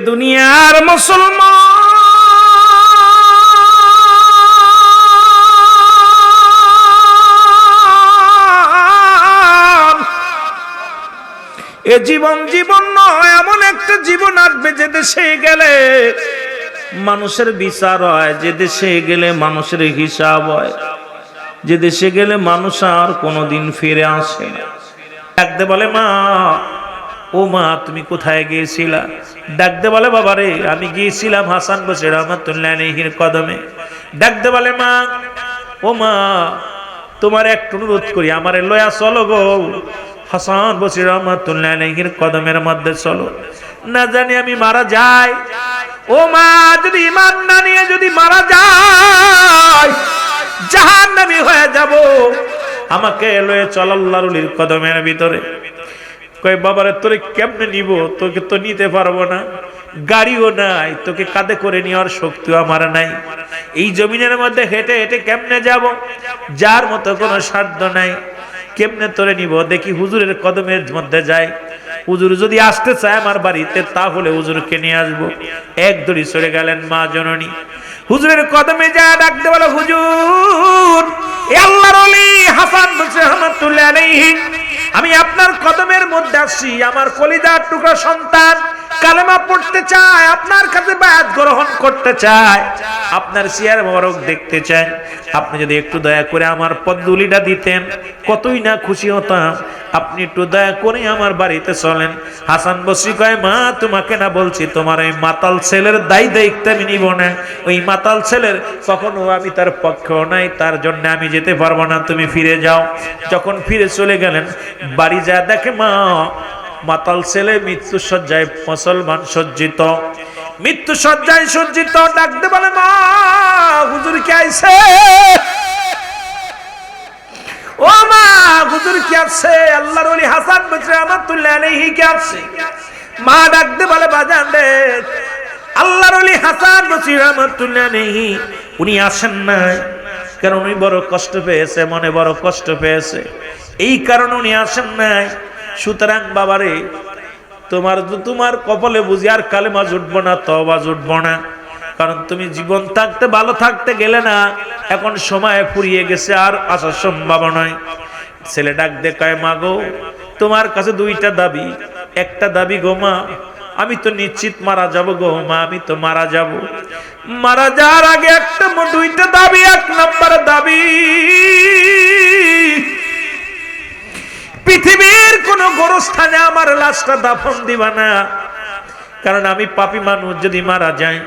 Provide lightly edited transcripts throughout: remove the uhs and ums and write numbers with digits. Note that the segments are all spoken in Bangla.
দুনিয়ার মুসলমান, এ জীবন জীবন নয়, এমন একটা জীবন আসবে যে দেশে গেলে মানুষের বিচার হয়, যে দেশে গেলে মানুষের হিসাব হয়, যে দেশে গেলে মানুষ আর কোনোদিন ফিরে আসে না। ডাকতে বলে মা, ও মা তুমি কোথায় গিয়েছিলা? ডাকতে বলে বাবা রে, আমি গিয়েছিলাম হাসান বসরি রহমাতুল্লাহ আলাইহির কদমে। ডাকতে বলে মা, ও মা তোমার একটু অনুরোধ করি, আমারে লয়া চলো গো, হাসান বসরি রহমাতুল্লাহ আলাইহির কদমের মধ্যে চলো, না জানি আমি মারা যাই। ও মা, যদি ঈমান না নিয়ে যদি মারা যায় জাহান্নামী হয়ে যাব, আমাকে লয়ে চল আল্লাহর ওলির কদমের ভিতরে। কয় বাবারে তোরে কেমনে নিব, তোকে তো নিতে পারবো না, গাড়িও নাই, তোকে কাঁধে করে নেওয়ার শক্তিও আমার নাই, এই জমিনের মধ্যে হেঁটে হেঁটে কেমনে যাব, যার মতো কোনো সাধ্য নাই, কেমনে তোরে নিব? দেখি হুজুরের কদমের মধ্যে যাই, হুজুর যদি আসতে চায় আমার বাড়িতে তাহলে হুজুরকে নিয়ে আসবো। এক দড়ি চড়ে গেলেন মা জননী, হুজুরের কদমে যা ডাকতে বলো, হুজুর এ আল্লাহর ওলি হাসান বসরি রহমাতুল্লাহ আলাইহি, আমি আপনার কদমের মধ্যে আসছি, আমার কলিজার টুকরা সন্তান কালেমা পড়তে চায়, আপনার কাছে বায়াত গ্রহণ করতে চায়, আপনার চেহারা মোবারক দেখতে চায়, আপনি যদি একটু দয়া করে আমার পদধূলিটা দিতেন কতই না খুশি হতাম, আপনি একটু দয়া করে আমার বাড়িতে চলেন। হাসান বসরি কয় মা, তোমাকে না বলছি তোমার ওই মাতাল ছেলের দায়িত্ব আমি নিব না, ওই মাতাল ছেলের কখনো আমি তার পক্ষেও নাই, তার জন্য আমি যেতে পারবো না, তুমি ফিরে যাও। যখন ফিরে চলে গেলেন, বাড়ি যা দেখে মা মাতাল ছেলে মৃত্যু সজ্জায় মুসলমান সজ্জিত, মৃত্যু সজ্জায় সজ্জিত। ডাকতে বলে মা, হুজুর কি আইছে? ও মা, হুজুর কি আছে? আল্লাহর ওলি হাসান বসরি রহমাতুল্লাহ আলাইহি কি আছে? মা ডাকতে বলে বাজান রে, আল্লাহর ওলি হাসান বসরি রহমাতুল্লাহ আলাইহি উনি আসেন নাই, কারণ উনি বড় কষ্ট পেয়েছে, মনে বড় কষ্ট পেয়েছে, এই কারণে উনি আসেন নাই। সুতরাং বাবারে, তোমার কপালে বুঝি আর কালেমা জুটবো না, তওবা জুটবো না, কারণ তুমি জীবন থাকতে ভালো থাকতে গেলে না, এখন সময় ফুরিয়ে গেছে, আর আসার সম্ভাবনা নয়। ছেলে ডাক দে কয় মা গো, তোমার কাছে দুইটা দাবি। একটা দাবি গো মা, আমি তো নিশ্চিত মারা যাব গো মা, আমি তো মারা যাব, মারা যাওয়ার আগে একটা দুইটা দাবি। এক নম্বর দাবি, পৃথিবীর কোন গোরস্থানে আমার লাশটা দাফন দিবা না, কারণ আমি পাপী মানুষ, যদি মারা যায়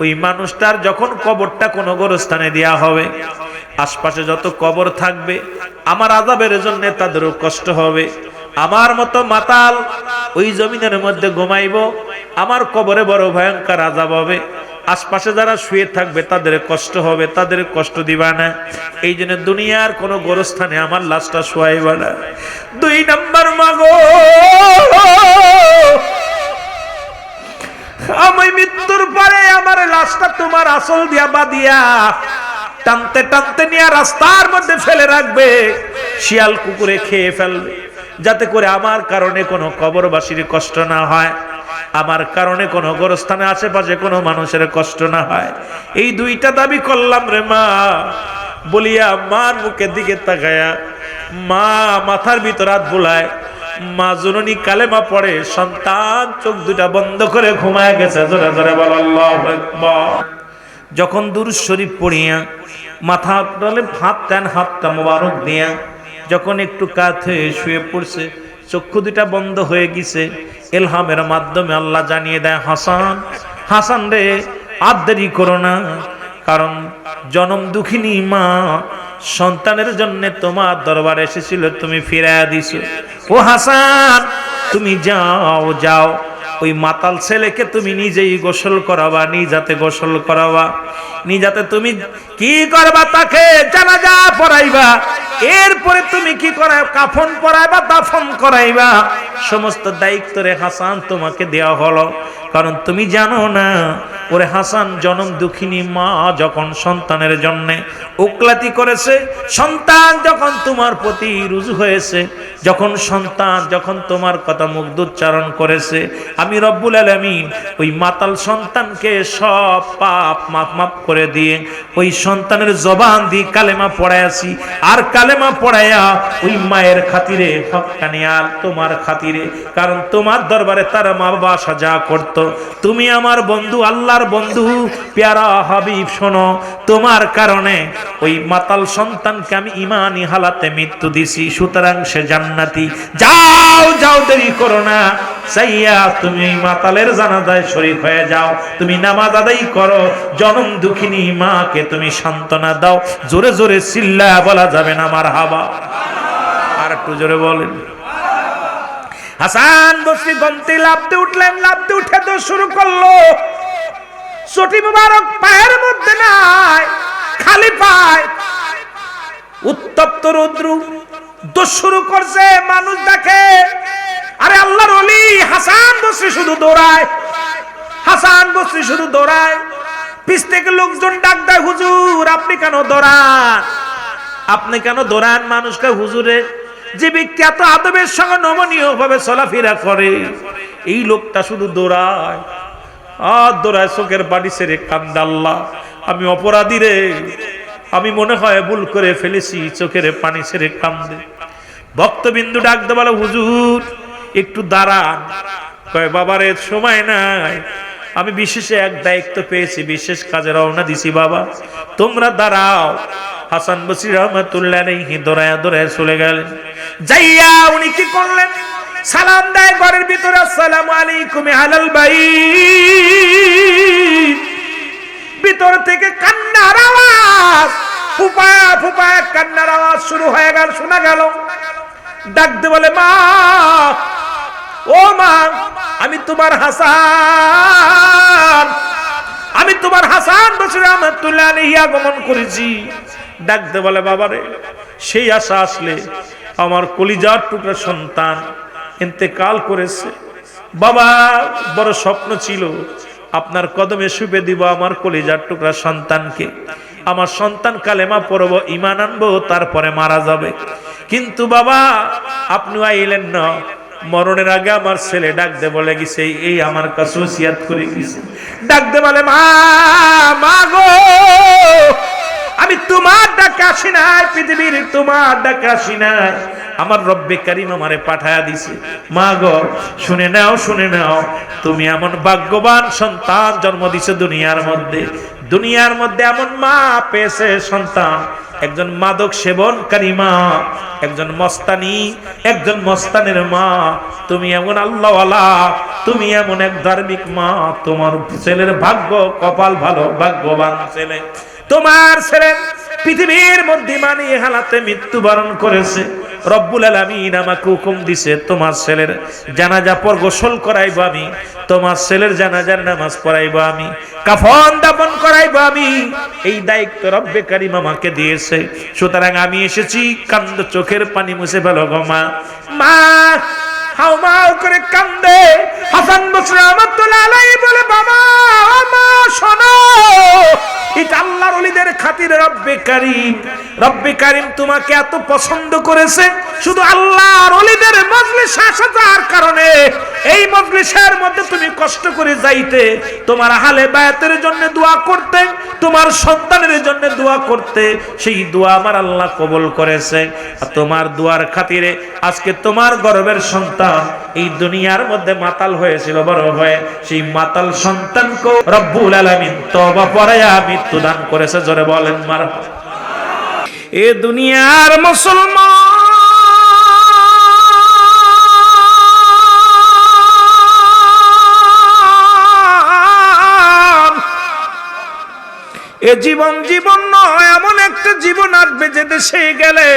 ওই মানুষটার যখন কবরটা কোন গোরস্থানে দেয়া হবে, আশপাশে যত কবর থাকবে আমার আযাবের জন্য তাদেরও কষ্ট হবে, আমার মতো মাতাল ওই জমিনের মধ্যে ঘুমাইবো, আমার কবরে বড় ভয়ঙ্কর আযাব হবে, আশপাশে যারা শুয়ে থাকবে তাদের কষ্ট হবে, তাদের কষ্ট দিবা না, এই জন্য দুনিয়ার কোন গোরস্থানে আমার লাশটা শোয়াইবা না। দুই নম্বর মাগো, আমি মৃত্যুর পরে আমার লাশটা তোমার আসল দিয়া বাঁধিয়া টানতে টানতে নিয়ে রাস্তার মধ্যে ফেলে রাখবে, শিয়াল কুকুরে খেয়ে ফেলবে, যাতে করে আমার কারণে কোনো কবরবাসীর কষ্ট না হয়, আমার কারণে কোনো গোরস্থানে আশেপাশে কোনো মানুষের কষ্ট না হয়। এই দুইটা দাবি করলাম রে মা, বলিয়া মার মুখের দিকে তাকায়া মা মাথার ভিতর হাত বুলায়, মা জননী কালেমা পড়ে, সন্তান চোখ দুটা বন্ধ করে ঘুমায় গেছে। জোরে জোরে বল আল্লাহু আকবার। যখন দুরূদ শরীফ পড়িয়া মাথা ডালে হাত দেন, হাতটা মোবারক দিয়া যখন একটু কাত হয়ে শুয়ে পড়ছে, চক্ষু দুটা বন্ধ হয়ে গেছে, ইলহামের মাধ্যমে আল্লাহ জানিয়ে দেয়, হাসান, হাসান রে আর দেরি করো না, কারণ জনম দুঃখিনী মা সন্তানের জন্য তোমার দরবারে এসেছিল, তুমি ফিরাইয়া দিছো। ও হাসান, তুমি যাও যাও, ওই মাতাল ছেলেকে তুমি নিজেই গোসল করাবা, নিজাতে গোসল করাবা, নিজাতে তুমি কি করবা, তাকে জানাজা পড়াইবা, এরপরে তুমি কি করাই, কাফন পরাইবা, দাফন করাইবা, সমস্ত দায়িত্ব রে হাসান তোমাকে দেওয়া হলো, কারণ তুমি জানো না ওরে হাসান, জনম দুঃখিনী মা যখন সন্তানের জন্য ওকলাতি করেছে, সন্তান যখন তোমার প্রতি রুজু হয়েছে, যখন সন্তান যখন তোমার কথা মুগ্ধ উচ্চারণ করেছে, আমি রব্বুল আলামিন ওই মাতাল সন্তানকে সব পাপ মাফ করে দিয়ে ওই সন্তানের জবান দিয়ে কালেমা পড়াইয়াছি। আর কালেমা পড়াইয়া ওই মায়ের খাতিরে হক্কানিয়াল তোমার খাতিরে, কারণ তোমার দরবারে তার মা বাবা সাজা করত। তুমি আমার বন্ধু, আল্লাহর বন্ধু, প্যারা হাবিব, শোনো, তোমার কারণে ওই মাতাল সন্তানকে আমি ইমানি হালাতে মৃত্যু দিছি, সুতরাং সে জান্নাতি। যাও যাও, দেরি করো না, চাইয়া তুমি এই মাতালের জানাজায় শরীক হয়ে যাও, তুমি নামাজ আদায় করো, জনম দুঃখিনী মাকে তুমি সান্ত্বনা দাও। জোরে জোরে চিল্লা বলা যাবে না মারহাবা? আর একটু জোরে বলেন। হাসান বসরি গন্তি লাফতে উঠলেন, লাফতে উঠে তো শুরু করলো। চটি মুবারক পায়ের মধ্যে নাই, খালি পায়, উত্তপ্ত রৌদ্র, দোষ শুরু করছে। মানুষ দেখে, আরে আল্লাহর ওলি হাসান বসরি শুধু দৌড়ায়, হাসান বসরি শুধু দৌড়ায়। পিছ থেকে লোকজন ডাক দেয়, হুজুর আপনি কেন দৌড়ান, আপনি কেন দৌড়ান মানুষকে? হুজুরে, যে ব্যক্তি এত আদবের সঙ্গে নমনীয় ভাবে চলাফেরা করে, এই লোকটা শুধু দৌড়ায় আর দৌড়ায়, চোখের পানি ছেড়ে কান্দে, আল্লাহ আমি অপরাধী রে, আমি মনে হয় ভুল করে ফেলেছি, চোখের পানি ছেড়ে কান্দে। ভক্তবিন্দু ডাকতে বলে, হুজুর একটু দাঁড়ান। কয় বাবারে সময় নাই, আমি বিশেষ এক দায়িত্ব পেয়েছি, বিশেষ কাজে রওনা দিছি, বাবা তোমরা দাঁড়াও। হাসান বসরি রহমাতুল্লাহ আলাইহি দৌড়ায়া দৌড়ায়া চলে গেলেন। যাইয়া উনি কি করলেন? সালাম দেয় ঘরের ভিতরে, আসসালামু আলাইকুম আলাল বাইত। ভিতর থেকে কান্নার আওয়াজ, ফুপায়া ফুপায়া কান্নার আওয়াজ শুরু হয়ে গেল, শোনা গেল। ডাকতে বলে, মা ও মা, আমি তোমার হাসান, আমি তোমার হাসান বসরি রহমাতুল্লাহ আলাইহি আগমন করেছি। ডাকতে বলে, বাবারে সেই আশা আসলে, আমার কলিজার টুকরা সন্তান ইন্তেকাল করেছে। বাবা বড় স্বপ্ন ছিল আপনার কদমে শুবে দিব আমার কলিজার টুকরা সন্তানকে। আমার সন্তান কালেমা পড়ব, ঈমান আনবো, তারপরে মারা যাবে। কিন্তু বাবা আপনি আইলেন না। মরণের আগে আমার ছেলে ডাকতে বলে গেছে, এই আমার কাছে ওসিয়াত করে গেছে। ডাকতে বলে, মা মা গো, আমি তোমার ডাকে আসি নাই, পৃথিবীর তোমার ডাকে আসি নাই, আমার রব্বে কারীম আমারে পাঠায়া দিছে। মা গো শুনে নাও, শুনে নাও, তুমি এমন ভাগ্যবান সন্তান জন্ম দিছে দুনিয়ার মধ্যে। দুনিয়ার মধ্যে এমন মা পেয়েছে সন্তান, একজন মাদক সেবনকারী মা, একজন মস্তানি, একজন মস্তানের মা। তুমি এমন আল্লাহওয়ালা, তুমি এমন এক ধার্মিক মা, তোমার ছেলের ভাগ্য কপাল ভালো, ভাগ্যবান ছেলে। তোমার ছেলে পৃথিবীর মধ্যে মানি হালাতে মৃত্যুবরণ করেছে। রব্বুল আলামিন আমাকে হুকুম দিছে, তোমার ছেলের জানাজা পর গোসল করাইব আমি, তোমার ছেলের জানাজার নামাজ পড়াইব আমি, কাফন দাফন করাইব আমি। এই দায়িত্ব রব্বে কারীম আমাকে দিয়েছে। সুতরাং আমি এসেছি, কান্দ চোখের পানি মুছে ফেলো গো মা। মা হাউমাউ করে কান্দে। হাসান বসরি রহমাতুল্লাহ আলাইহি বলে, বাবা মা শোনো, এটা আল্লাহর ওলিদের খাতিরে রব্বে কারীম, রব্বে কারীম তোমাকে এত পছন্দ করেছে, শুধু আল্লাহর ওলিদের মজলিস আসা যাওয়ার কারণে এই মজলিসের মধ্যে তুমি কষ্ট করে যাইতে, তোমার আহলে বায়াতের জন্য দোয়া করতে, তোমার সন্তানের জন্য দোয়া করতে, সেই দোয়া আমার আল্লাহ কবুল করেছে। আর তোমার দোয়ার খাতিরে আজকে তোমার গর্বের সন্তান এই দুনিয়ার মধ্যে মাতাল হয়েছিল, বড় হয়ে সেই মাতাল সন্তানকে রব্বুল আলামিন তওবা পড়ায়া মৃত্যু দান করেছে। জোরে বলেন মারহাবা। এ দুনিয়ার মুসলমান, এ জীবন জীবন নয়, এমন একটা জীবন আসবে যে দেশে গেলে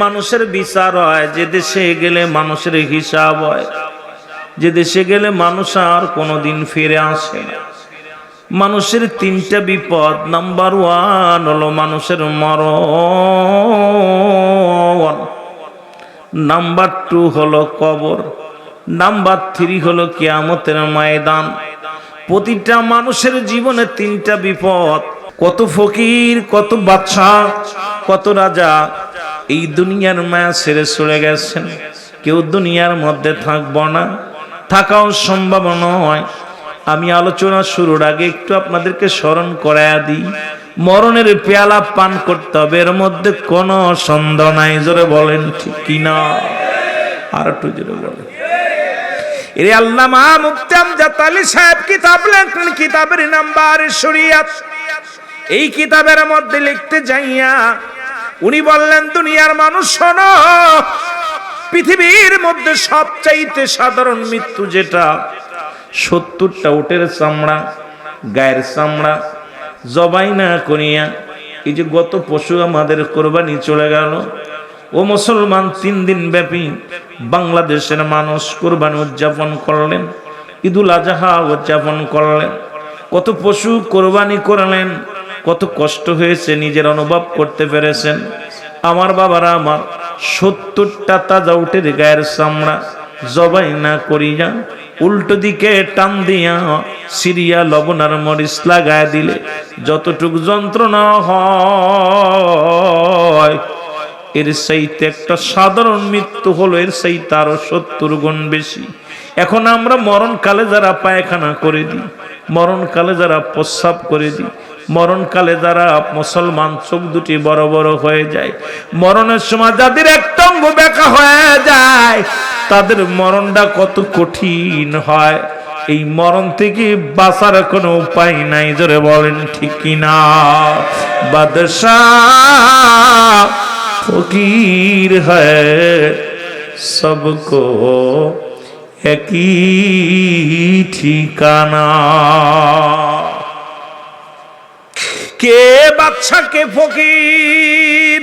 মানুষের বিচার হয়, যে দেশে গেলে মানুষের হিসাব হয়, যে দেশে গেলে মানুষ আর কোনোদিন ফিরে আসে না। মানুষের তিনটা বিপদ, নাম্বার 1 হলো মানুষের মরণ, নাম্বার 2 হলো কবর, নাম্বার 3 হলো কিয়ামতের ময়দান। প্রতিটা মানুষের জীবনে তিনটা বিপদ। কত ফকির, কত বাদশা, কত রাজা এই দুনিয়ার মায়া ছেড়ে চলে গেছেন। কেউ দুনিয়ার মধ্যে থাকবো না, থাকাও সম্ভব নয়। আমি আলোচনা শুরুর আগে একটু আপনাদেরকে স্মরণ করায়া দিই, মরণের পেয়ালা পান করতে হবে, এর মধ্যে কোনো সন্দেহ নাই। জোরে বলেন ঠিক কিনা? আর একটু জোরে বলেন। এর আল্লামা মুফতি আমজাদ আলী সাহেব কিতাব লেখলেন, কিতাবের নাম বারে শরিয়াত। এই কিতাবের মধ্যে লিখতে যাইয়া উনি বললেন, দুনিয়ার মানুষ শোনো, পৃথিবীর মধ্যে সবচাইতে সাধারণ মৃত্যু যেটা, 70টা উটের চামড়া, গায়ের চামড়া জবাই না করিয়া, এই যে গত পশু আমাদের কোরবানি চলে গেল, ও মুসলমান 3 দিন ব্যাপী বাংলাদেশের মানুষ কোরবানি উদযাপন করলেন, ঈদুল আজহা উদযাপন করলেন। কত পশু কোরবানি করলেন, কত কষ্ট হয়েছে নিজের অনুভব করতে পেরেছেন। আমার বাবারা আমার, 70টা তাজা উটের গায়ের চামড়া জবাই না করিয়া উল্টো দিকে টান দিয়া সিরিয়া লবণ আর মরিচ লাগায় দিলে যতটুকু যন্ত্রণা হয়, এর চাইতে একটা সাধারণ মৃত্যু হলো এর চাইতে আরো 70 গুণ বেশি। এখন আমরা মরণকালে যারা পায়খানা করে দিই, মরণকালে যারা প্রস্রাব করে দিই, মরণকালে যারা মুসলমান চোখ দুটি বড় বড় হয়ে যায়, মরণের সময় যাদের একটা অঙ্গ বেঁকা হয়ে যায়, তাদের মরণটা কত কঠিন হয়। এই মরণ থেকে বাঁচার কোনো উপায় নাই। জোরে বলেন ঠিক কিনা? বাদশাহ ফকির হ্যায় সবকো একই ঠিকানা। কে বাদশা কে ফকির?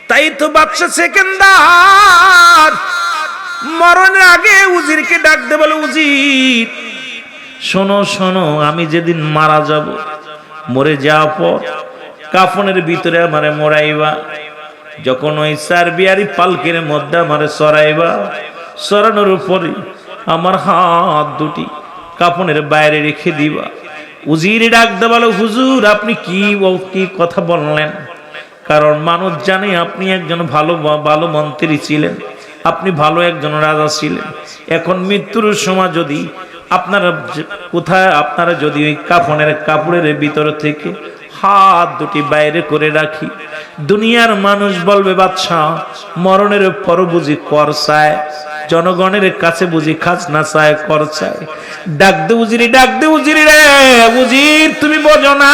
তাই তো বাদশা সেকেন্দার মরণের আগে উজিরকে ডাক দে, বলে, উজির শোনো শোনো, আমি যেদিন মারা যাব, মরে যাওয়ার পর কাফনের ভিতরে আমারে মোড়াইবা, যখন ওই সারবিয়ারি পালকের মধ্যে আমারে সরাইবা, সরানোর উপরে আমার হাত দুটি কাফনের বাইরে রেখে দিবা। উজির ডাক দে, বলে, হুজুর আপনি কি কথা বললেন? কারণ মানুষ জানে আপনি একজন ভালো মন্ত্রী ছিলেন, আপনি ভালো একজন রাজা ছিলেন। এখন মৃত্যুর সময় যদি আপনারা যদি ওই কাফনের কাপড়ের ভিতর থেকে হাত দুটি বাইরে করে রাখি, দুনিয়ার মানুষ বলবে, বাদশাহ মরণের পর বুঝি কর চায়, জনগণের কাছে বুঝি খাজনা চায়, কর চায়। ডাক দে উজিরি, ডাক দে উজিরি রে, উজির তুমি বোঝো না,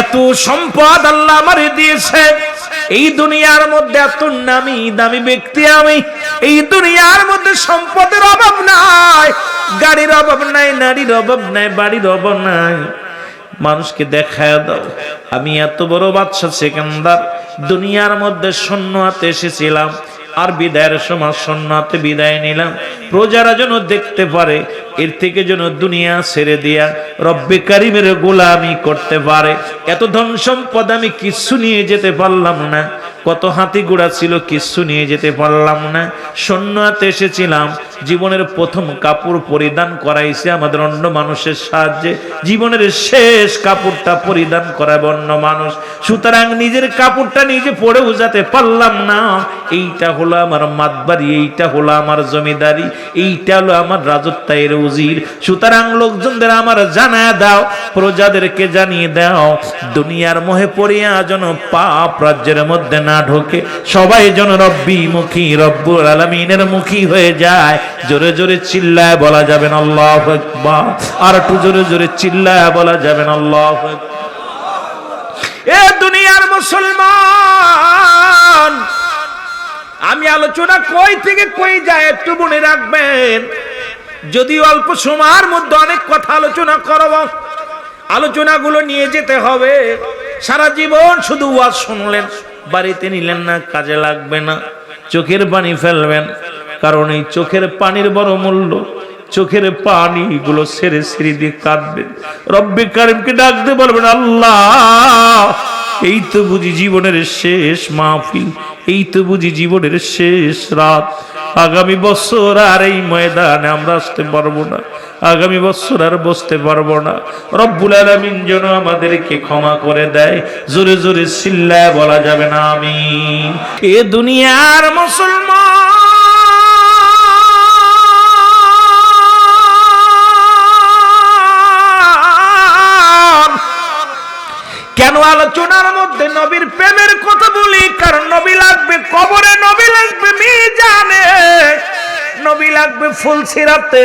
এত সম্পদ আল্লাহ আমারে দিয়েছে, এই দুনিয়ার মধ্যে এত নামি দামি ব্যক্তি আমি, এই দুনিয়ার মধ্যে সম্পদের অভাব নাই, গাড়ির অভাব নাই, নারীর অভাব নাই, বাড়ির অভাব নাই। মানুষকে দেখায় দাও আমি এত বড় বাদশা সেকেন্দার দুনিয়ার মধ্যে শূন্য হাতে এসেছিলাম, আর বিদায়ের সময় শূন্য হাতে বিদায় নিলাম, প্রজারা যেন দেখতে পারে, এর থেকে যেন দুনিয়া ছেড়ে দিয়া রব্বে কারিমের গোলামি করতে পারে। এত ধন সম্পদ আমি কিছু নিয়ে যেতে পারলাম না, কত হাতি ঘোড়া ছিল কিছু নিয়ে যেতে পারলাম না, শূন্য হাতে এসেছিলাম। জীবনের প্রথম কাপড় পরিধান করাইছে আমাদের অন্য মানুষের সাহায্যে, জীবনের শেষ কাপড়টা পরিধান করাবে অন্য মানুষ, সুতরাং নিজের কাপড়টা নিজে পরে উজাতে পারলাম না। এইটা হলো আমার মাতবাড়ি, এইটা হলো আমার জমিদারি, এইটা হলো আমার রাজত্বের উজির। সুতরাং লোকজনদের আমার জানায় দাও, প্রজাদেরকে জানিয়ে দাও, দুনিয়ার মোহে পড়িয়া যেন পাপ রাজ্যের মধ্যে না ঢোকে, সবাই যেন রব্বি মুখী, রব্বুল আলামিনের মুখী হয়ে যায়। জোরে জোরে চিল্লায় বলা যাবেন আল্লাহু আকবার, আর একটু জোরে জোরে চিল্লায় বলা যাবেন আল্লাহু আকবার। এ দুনিয়ার মুসলমান, আমি আলোচনা কই থেকে কই যায় একটু মনে রাখবেন। যদি অল্প সময়ের মধ্যে অনেক কথা আলোচনা করব, আলোচনাগুলো নিয়ে যেতে হবে। সারা জীবন শুধু ওয়াজ শুনলেন, বাড়িতে নিলেন না, কাজে লাগবে না, চোখের পানি ফেলবেন। কারণ এই চোখের পানির বড় মূল্য, চোখের পানি গুলো সেরে সেরে দিয়ে কাঁদবেন, রব্বে কারিমকে ডাকতে বলবেন, আল্লাহ এই তো বুঝি জীবনের শেষ মাহফিল, এই তো বুঝি জীবনের শেষ রাত। আগামী বছর আর এই ময়দানে আমরা আসতে পারবো না, আগামী বছর আর বসতে পারবো না। রব্বুল আলামিন যেন আমাদেরকে ক্ষমা করে দেয়। জোরে জোরে চিল্লায় বলা যাবে না আমিন। এ দুনিয়ার মুসলমান, কেন আলোচনার মধ্যে নবীর প্রেমের কথা বলি? কারণ নবী লাগবে কবরে, নবী লাগবে মিজানে, নবী লাগবে ফুলসিরাতে,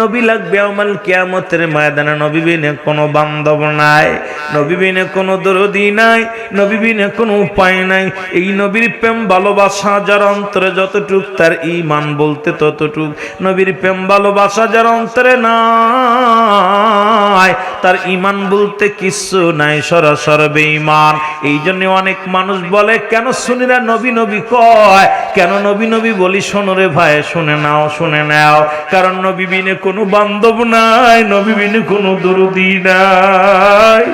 নবী লাগবে ইয়াউমুল কিয়ামতের ময়দানে। নবী বিনে কোনো বান্ধব নাই, নবী বিনে কোনো দরদি নাই, নবী বিনে কোনো উপায় নাই। এই নবীর প্রেম ভালোবাসা যার অন্তরে যতটুক, তার ঈমান বলতে ততটুক। নবীর প্রেম ভালোবাসা যার অন্তরে নাই, তার ঈমান বলতে কিচ্ছু নাই, সরাসর বেঈমান। এই জন্য অনেক মানুষ বলে, কেন সুন্নিরা নবী নবী কয়, কেন নবী নবী বলি? শোনো রে ভাই, শুনে নাও, শুনে নাও। কারণ নবী বিনে কোনো বান্ধব নাই, নবী বিনে কোনো দরদি নাই।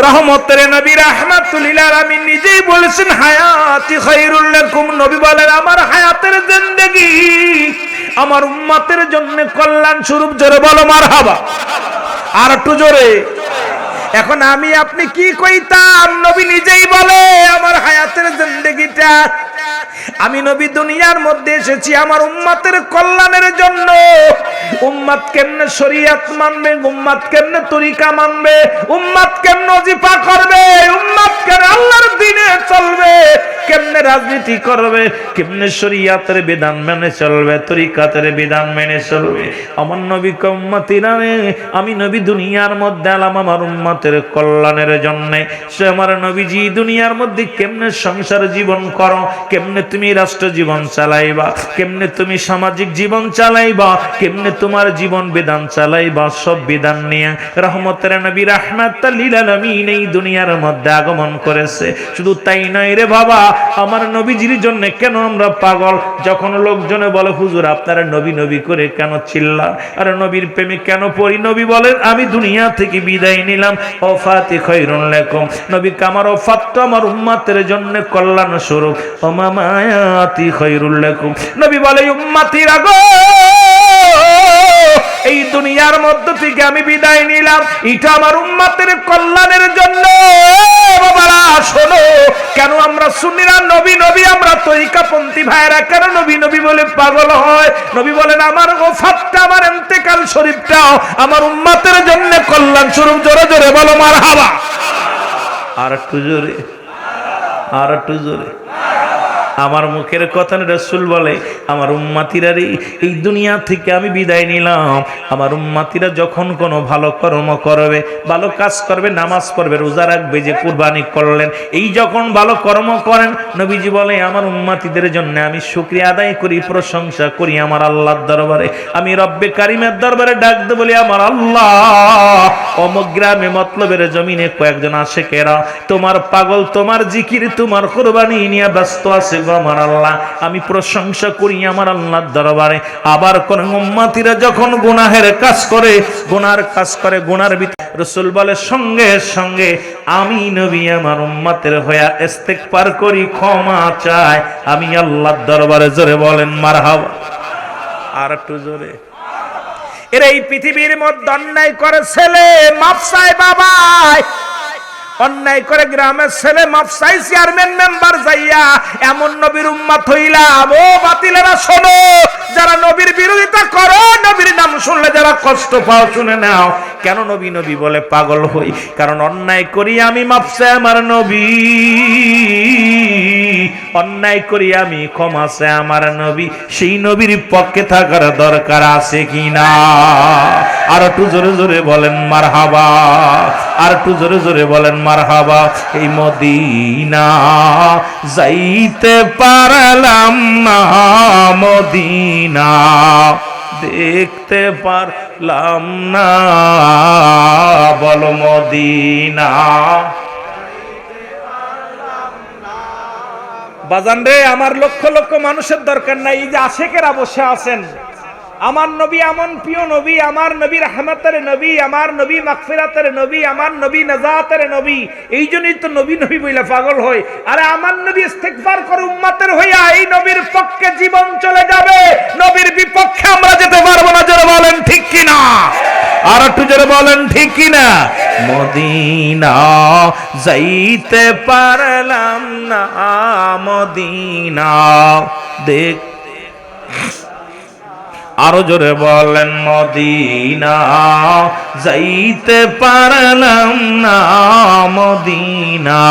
রহমতের নবী রাহমাতুল লিল আলামিন নিজেই বলেছেন, হায়াতি খায়রুল লাকুম। নবী বলেন, আমার হায়াতের জিন্দেগি আমার উম্মতের জন্য কল্যাণ স্বরূপ। জোরে বলো মারহাবা, আর একটু জোরে। এখন আমি আপনি কি কইতাম? নবী নিজেই বলে, আমার হায়াতের জিন্দেগিটা, আমি নবী দুনিয়ার মধ্যে এসেছি আমার উম্মতের কল্যাণের জন্য। উম্মত কেমনে শরীয়ত মানবে, উম্মত কেমনে তরিকা মানবে, উম্মত কেমনে ওজিফা করবে, উম্মত কেমনে আল্লাহর দ্বীনে চলবে, কেমনে রাজনীতি করবে, কেমনে শরীয়তের বিধান মেনে চলবে, তরিকাতের বিধান মেনে চলবে। আমার নবী উম্মতিরা, আমি নবী দুনিয়ার মধ্যে এলাম আমার উম্মতের কল্যাণের জন্য। সে আমার নবীজি দুনিয়ার মধ্যে কেমনে সংসার জীবন করো, কেমনে তুমি রাষ্ট্র জীবন চালাইবা, কেমনে তুমি সামাজিক জীবন চালাইবা, কেমনে তোমার জীবন বিধান চালাইবা, সব বিধান নিয়ে রহমতের নবী রাহমাতুল লিল আলামিন এই দুনিয়ার মধ্যে আগমন করেছে। শুধু তাই নয় রে বাবা, আমার নবীজির জন্য কেন আমরা পাগল? যখন লোকজনে বলে, হুজুর আপনারা নবী নবী করে কেন চিল্লান, আর নবীর প্রেমে কেন পড়ি? নবী বলেন, আমি দুনিয়া থেকে বিদায় নিলাম, ওফাতি খায়রুল লাকুম। নবী আমার ওফাত তো আমার উম্মতের জন্য কল্যাণ স্বরূপ। ও মামায়াতি খায়রুল লাকুম। নবী বলে, উম্মতিরা গো, এই দুনিয়ার মধ্য থেকে আমি বিদায় নিলাম, এটা আমার উম্মতের কল্যাণের জন্য। বাবারা শোনো, কেন আমরা সুন্নিরা নবী নবী, আমরা তরিকাপন্থী ভাইরা কেন নবী নবী বলে পাগল হয়? নবী বলেন, আমার ওফাতটা, আমার ইন্তেকাল শরীফটাও আমার উম্মতের জন্য কল্যাণ স্বরূপ। জোরে জোরে বলো মারহাবা, আর একটু জোরে, আর একটু জোরে। আমার মুখের কথা রাসূল বলে, আমার উম্মতিরা রে, এই দুনিয়া থেকে আমি বিদায় নিলাম। আমার উম্মতিরা যখন কোনো ভালো কর্ম করবে, ভালো কাজ করবে, নামাজ পড়বে, রোজা রাখবে, যে কুরবানি করলেন, এই যখন ভালো কর্ম করেন, নবীজি বলে, আমার উম্মতিদের জন্য আমি শুকরিয়া আদায় করি, প্রশংসা করি আমার আল্লাহর দরবারে। আমি রব্বে কারিমের দরবারে ডাক দেব, বলি, আমার আল্লাহ, অমুক গ্রামে মতলবের জমিনে কয়েকজন আশিকেরা তোমার পাগল, তোমার জিকির, তোমার কুরবানি নিয়ে ব্যস্ত আছে। আমার আল্লাহ, আমি প্রশংসা করি আমার আল্লাহর দরবারে। আবার কোন উম্মতিরা যখন গুনাহের কাজ করে, গুনার কাজ করে, গুনার ভিতরে রাসূল বলে, সঙ্গে সঙ্গে আমি নবী আমার উম্মতের হয়ে ইস্তেগফার করি, ক্ষমা চাই আমি আল্লাহর দরবারে। জোরে বলেন মারহাবা, আর একটু জোরে। এর এই পৃথিবীর মধ্যে অন্যায় করে ছেলে মাফ চায় বাবাই, অন্যায় করে গ্রামের ছেলে মাফ চাই চেয়ারম্যান মেম্বার যাইয়া, এমন নবীর উম্মত হইলাম। ও বাতিলেরা শোনো, যারা নবীর বিরোধিতা করো, নবীর নাম শুনলে যারা কষ্ট পাও, শুনে নাও, কেন নবী নবী বলে পাগল হই? কারণ অন্যায় করি আমি, মাফ চাই আমার নবী, অন্যায় করি আমি, ক্ষমা চাই আমার নবী। সেই নবীর পক্ষে থাকার দরকার আছে কিনা? আর একটু জোরে জোরে বলেন মারহাবা, আর একটু জোরে জোরে বলেন মারহাবা। এই মদিনা যাইতে পারলাম না, মদিনা দেখতে পারলাম না, বলো মদিনা। বাজান রে, আমার লক্ষ লক্ষ মানুষের দরকার নাই, এই যে আশেকেরা বসে আছেন, আমার নবী এমন প্রিয় নবী, আমার নবী রহমতের নবী, আমার নবী মাগফিরাতের নবী, আমার নবী নাজাতের নবী। এই জন্যই তো নবী নবী বইলা পাগল হয়। আরে আমার নবী ইস্তিগফার করে উম্মতের হইয়া এই নবীর পক্ষে জীবন চলে যাবে, নবীর বিপক্ষে আমরা যেতে পারবো না। জোরে বলেন ঠিক কিনা? আর একটু জোরে বলেন ঠিক কিনা? মদিনা যাইতে পারলাম না, মদিনা দেখ। আরো জোরে বলেন মদিনা যাইতে পারলাম না, মদিনা।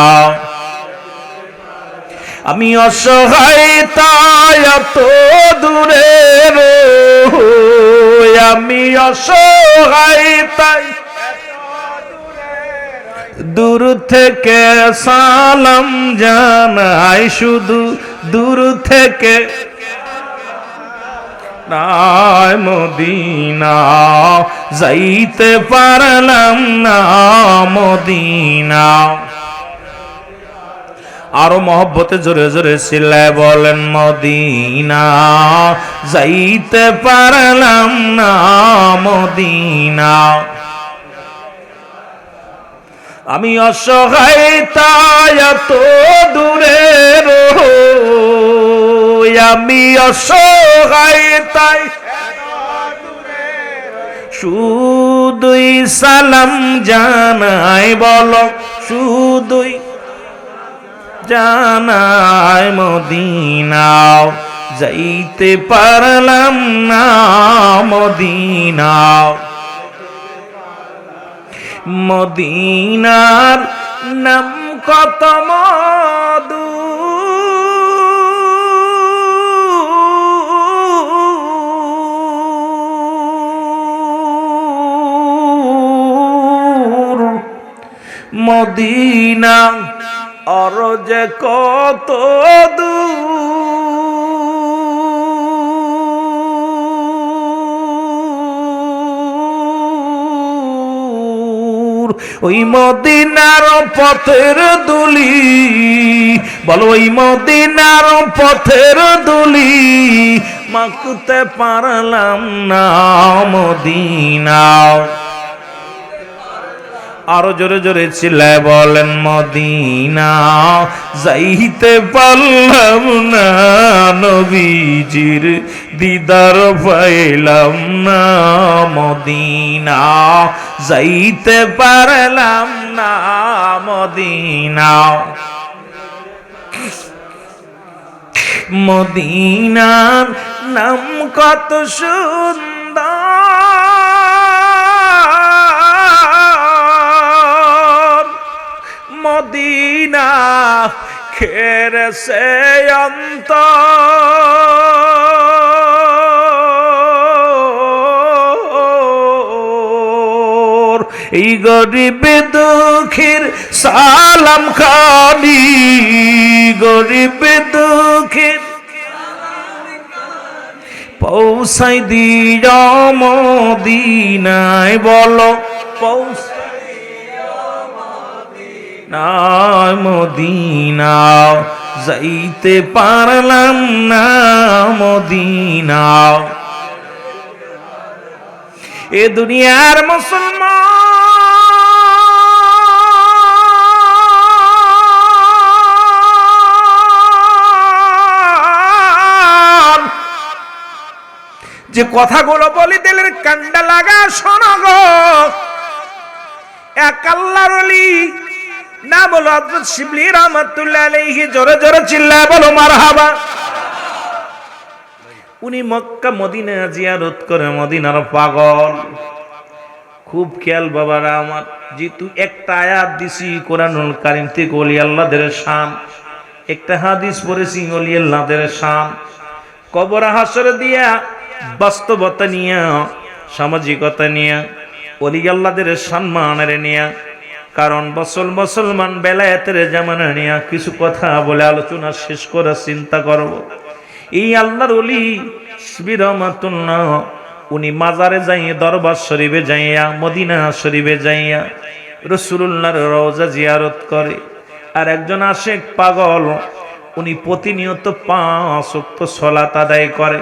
আমি অসহায় তাই এত দূরে রই, আমি অসহায় তাই দূর থেকে সালাম জানাই, শুধু দূর থেকে নাই, মদিনা যাইতে পারলাম না, মদিনা। আরো মহব্বতে জোরে জোরে চিল্লায় বলেন মদিনা যাইতে পারলাম না, মদিনা। আমি অসহায় তাই এত দূরে রই, আমি অসহায় তাই শুধুই সালাম জানাই, বলো শুধুই জানাই, মদিনা যাইতে পারলাম না, মদিনা। মদিনার নাম কত মধু, মদিনা আর যে কত দূর, ওই মদিনার পথের দুলি, বলো ওই মদিনার পথের দুলি মাখতে পারলাম না, মদিনা। আরো জোরে জোরে চিল্লায় বলেন মদিনা যাইতে পারলাম না, নবীজির দিদার পাইলাম না, মদিনা যাইতে পারলাম না, মদিনা। মদিনার নাম কত সুন্দর, মদিনা খেরেছে অন্তর, এই গরিব দুঃখীর সালাম খানি, গরিব দুঃখীর পৌঁছাই দিও মদিনায়, বলো পৌঁছাই দিও মদিনায়, মদিনা যাইতে পারলাম না, মদিনা। এ দুনিয়ার মুসলমান যে কথাগুলো বলি দিলের কান্ডা লাগা শোনো গো, এক আল্লাহর ওলি নাম হলো হযরত শিবলি রাহমাতুল্লাহ আলাইহি, জোরে জোরে চিল্লায় বলো মারহাবা। উনি মক্কা মদিনা জিয়ারত করে, মদিনার পাগল। খুব খেয়াল বাবারা আমার, যেহেতু একটা আয়াত দিছি কোরআনুল কারীম থেকে ওলি আল্লাহদের শান, একটা হাদিস পড়েছি ওলি আল্লাহদের শান, কবর হাসর দিয়া বাস্তবতা নিয়ে, সামাজিকতা নিয়ে, ওলি আল্লাহদের সম্মানের নিয়ে। কারণ মুসলমান বেলায়েতের জামানা নিয়ে কিছু কথা বলে আলোচনা শেষ করে চিন্তা করব। এই আল্লাহর ওলি রহমাতুল্লাহ উনি মাজারে যাইয়া, দরবার শরীফে যাইয়া, মদিনা শরীফে যাইয়া রাসূলুল্লাহর রওজা জিয়ারত করে। আর একজন আশেক পাগল, উনি প্রতিনিয়ত 5 ওয়াক্ত সালাত আদায় করে।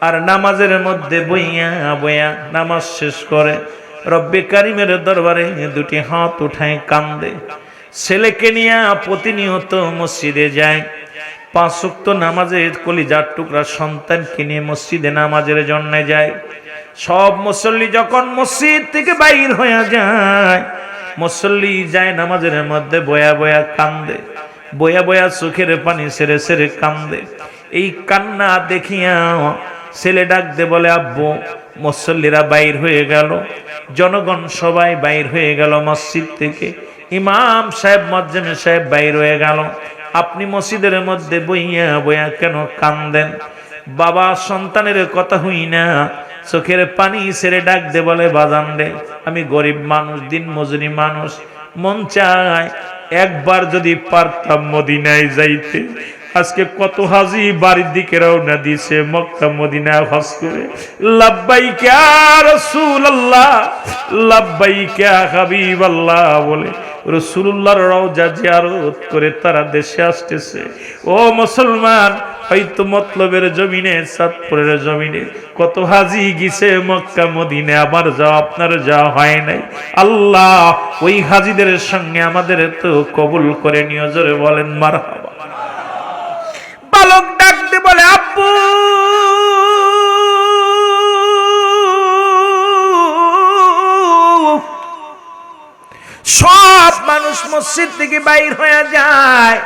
আর নামাজের মধ্যে বইয়া বইয়া নামাজ শেষ করে রব্বে কারিমের দরবারে দুটি হাত উঠায় কান্দে। ছেলেকে নিয়ে প্রতিনিয়ত মসজিদে যায়, 5 ওয়াক্ত নামাজের কলিজার টুকরা সন্তানকে নিয়ে মসজিদে নামাজের জন্য যায়। সব মুসল্লি যখন মসজিদ থেকে বাইর হয়ে যায়, মুসল্লি যায় নামাজের মধ্যে বয়া বয়া কান্দে, বয়া বয়া চোখের পানি সেরে সেরে কান্দে। এই কান্না দেখিয়া ছেলে ডাক দে বলে, আব্বু মুসল্লিরা বাইর হয়ে গেল, জনগণ সবাই বাইর হয়ে গেল মসজিদ থেকে, ইমাম সাহেব মুয়াজ্জিন সাহেব বাইর হয়ে গেল, আপনি মসজিদের মধ্যে বইয়া বইয়া কেন কান্দেন? বাবা সন্তানের কথা হই না, চোখের পানি ছেড়ে ডাক দে বলে, বাজান রে, আমি গরিব মানুষ, দিন মজুরি মানুষ, মন চায় একবার যদি পারতাম মদিনায় যাইতে। আজকে কত হাজি বাড়ির দিকে রওনা দিছে মক্কা মদিনায় হজ করে। লাব্বাইক ইয়া রাসূলুল্লাহ, লাব্বাইক ইয়া হাবিবাল্লাহ বলে রাসূলুল্লাহর রওজা জিয়ারত করে তারা দেশে আসতেছে। ও মুসলমান, হয়তো মতলবের জমিনে, চাঁদপুরের জমিনে কত হাজি গিয়েছে মক্কা মদিনা, আবার যাওয়া আপনার যাওয়া হয় নাই। আল্লাহ ওই হাজিদের সঙ্গে আমাদের তো কবুল করে নিয়ে জোরে বলেন মারহাবা। বালক ডাকতে বলে, আব্বু সব মানুষ মসজিদ থেকে বাইর হয়ে যায়,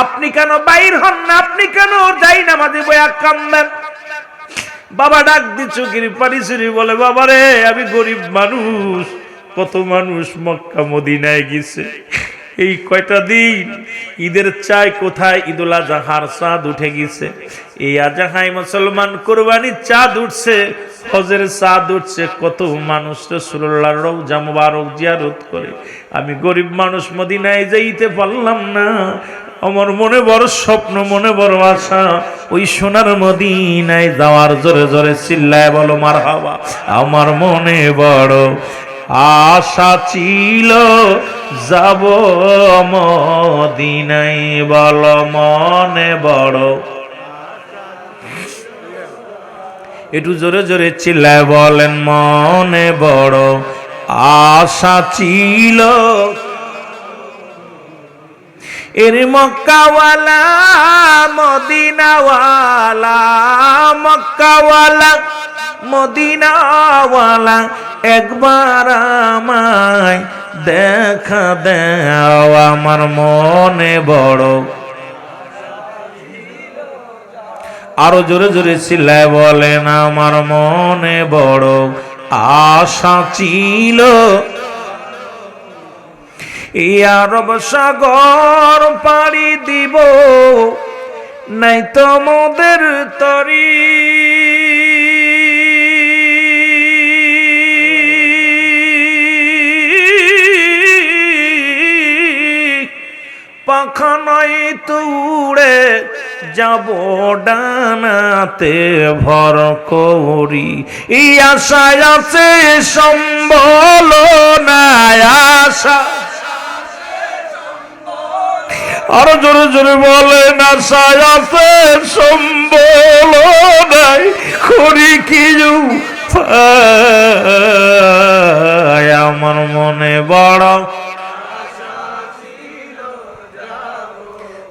আপনি কেন বাইর হন না? আপনি কেন যাই নামাজে বয়া কান্দেন? বাবা ডাক দি চোখের পানি ছেড়ে বলে, বাবা রে, আমি গরিব মানুষ, কত মানুষ মক্কা মদিনায় গেছে, এই কয়টা দিন ঈদের চাই কোথায়? ঈদুল আজহার চাঁদ উঠে গেছে, এই আজহায় মুসলমান কুরবানির চাঁদ উঠছে, হজের চাঁদ উঠছে, কত মানুষ রাসূলুল্লাহর রওজা মুবারক জিয়ারত করে। আমি গরিব মানুষ মদিনায় যাইতে পারলাম না, আমার মনে বড় স্বপ্ন, মনে বড় আশা, ওই সোনার মদিনায় যাওয়ার। জোরে জোরে চিল্লায় বলো মারহাবা। আমার মনে বড় আশা ছিল যাব মদিনায়, বলো মনে বড়। একটু জোরে জোরে চিল্লায় বলেন, মনে বড় আশা ছিল। এর মক্কাওয়ালা মদিনাওয়ালা, মক্কাওয়ালা মদিনাওয়ালা, একবার আমায় দেখা দাও, আমার মনে বড়। আরো জোরে জোরে চিল্লায় বলেন, আমার মনে বড় আশা ছিল। এই আরব সাগর পাড়ি দিব, নাই তো মোদের তরি, পাখা নাই তুড়ে যাব ডানাতে ভর করি, এই আশায় আছে সম্বল নাই আশা। আরো জোরে জোরে বলেন, আশায় আছে সম্বল নাই, করি কি আমার মনে বড়।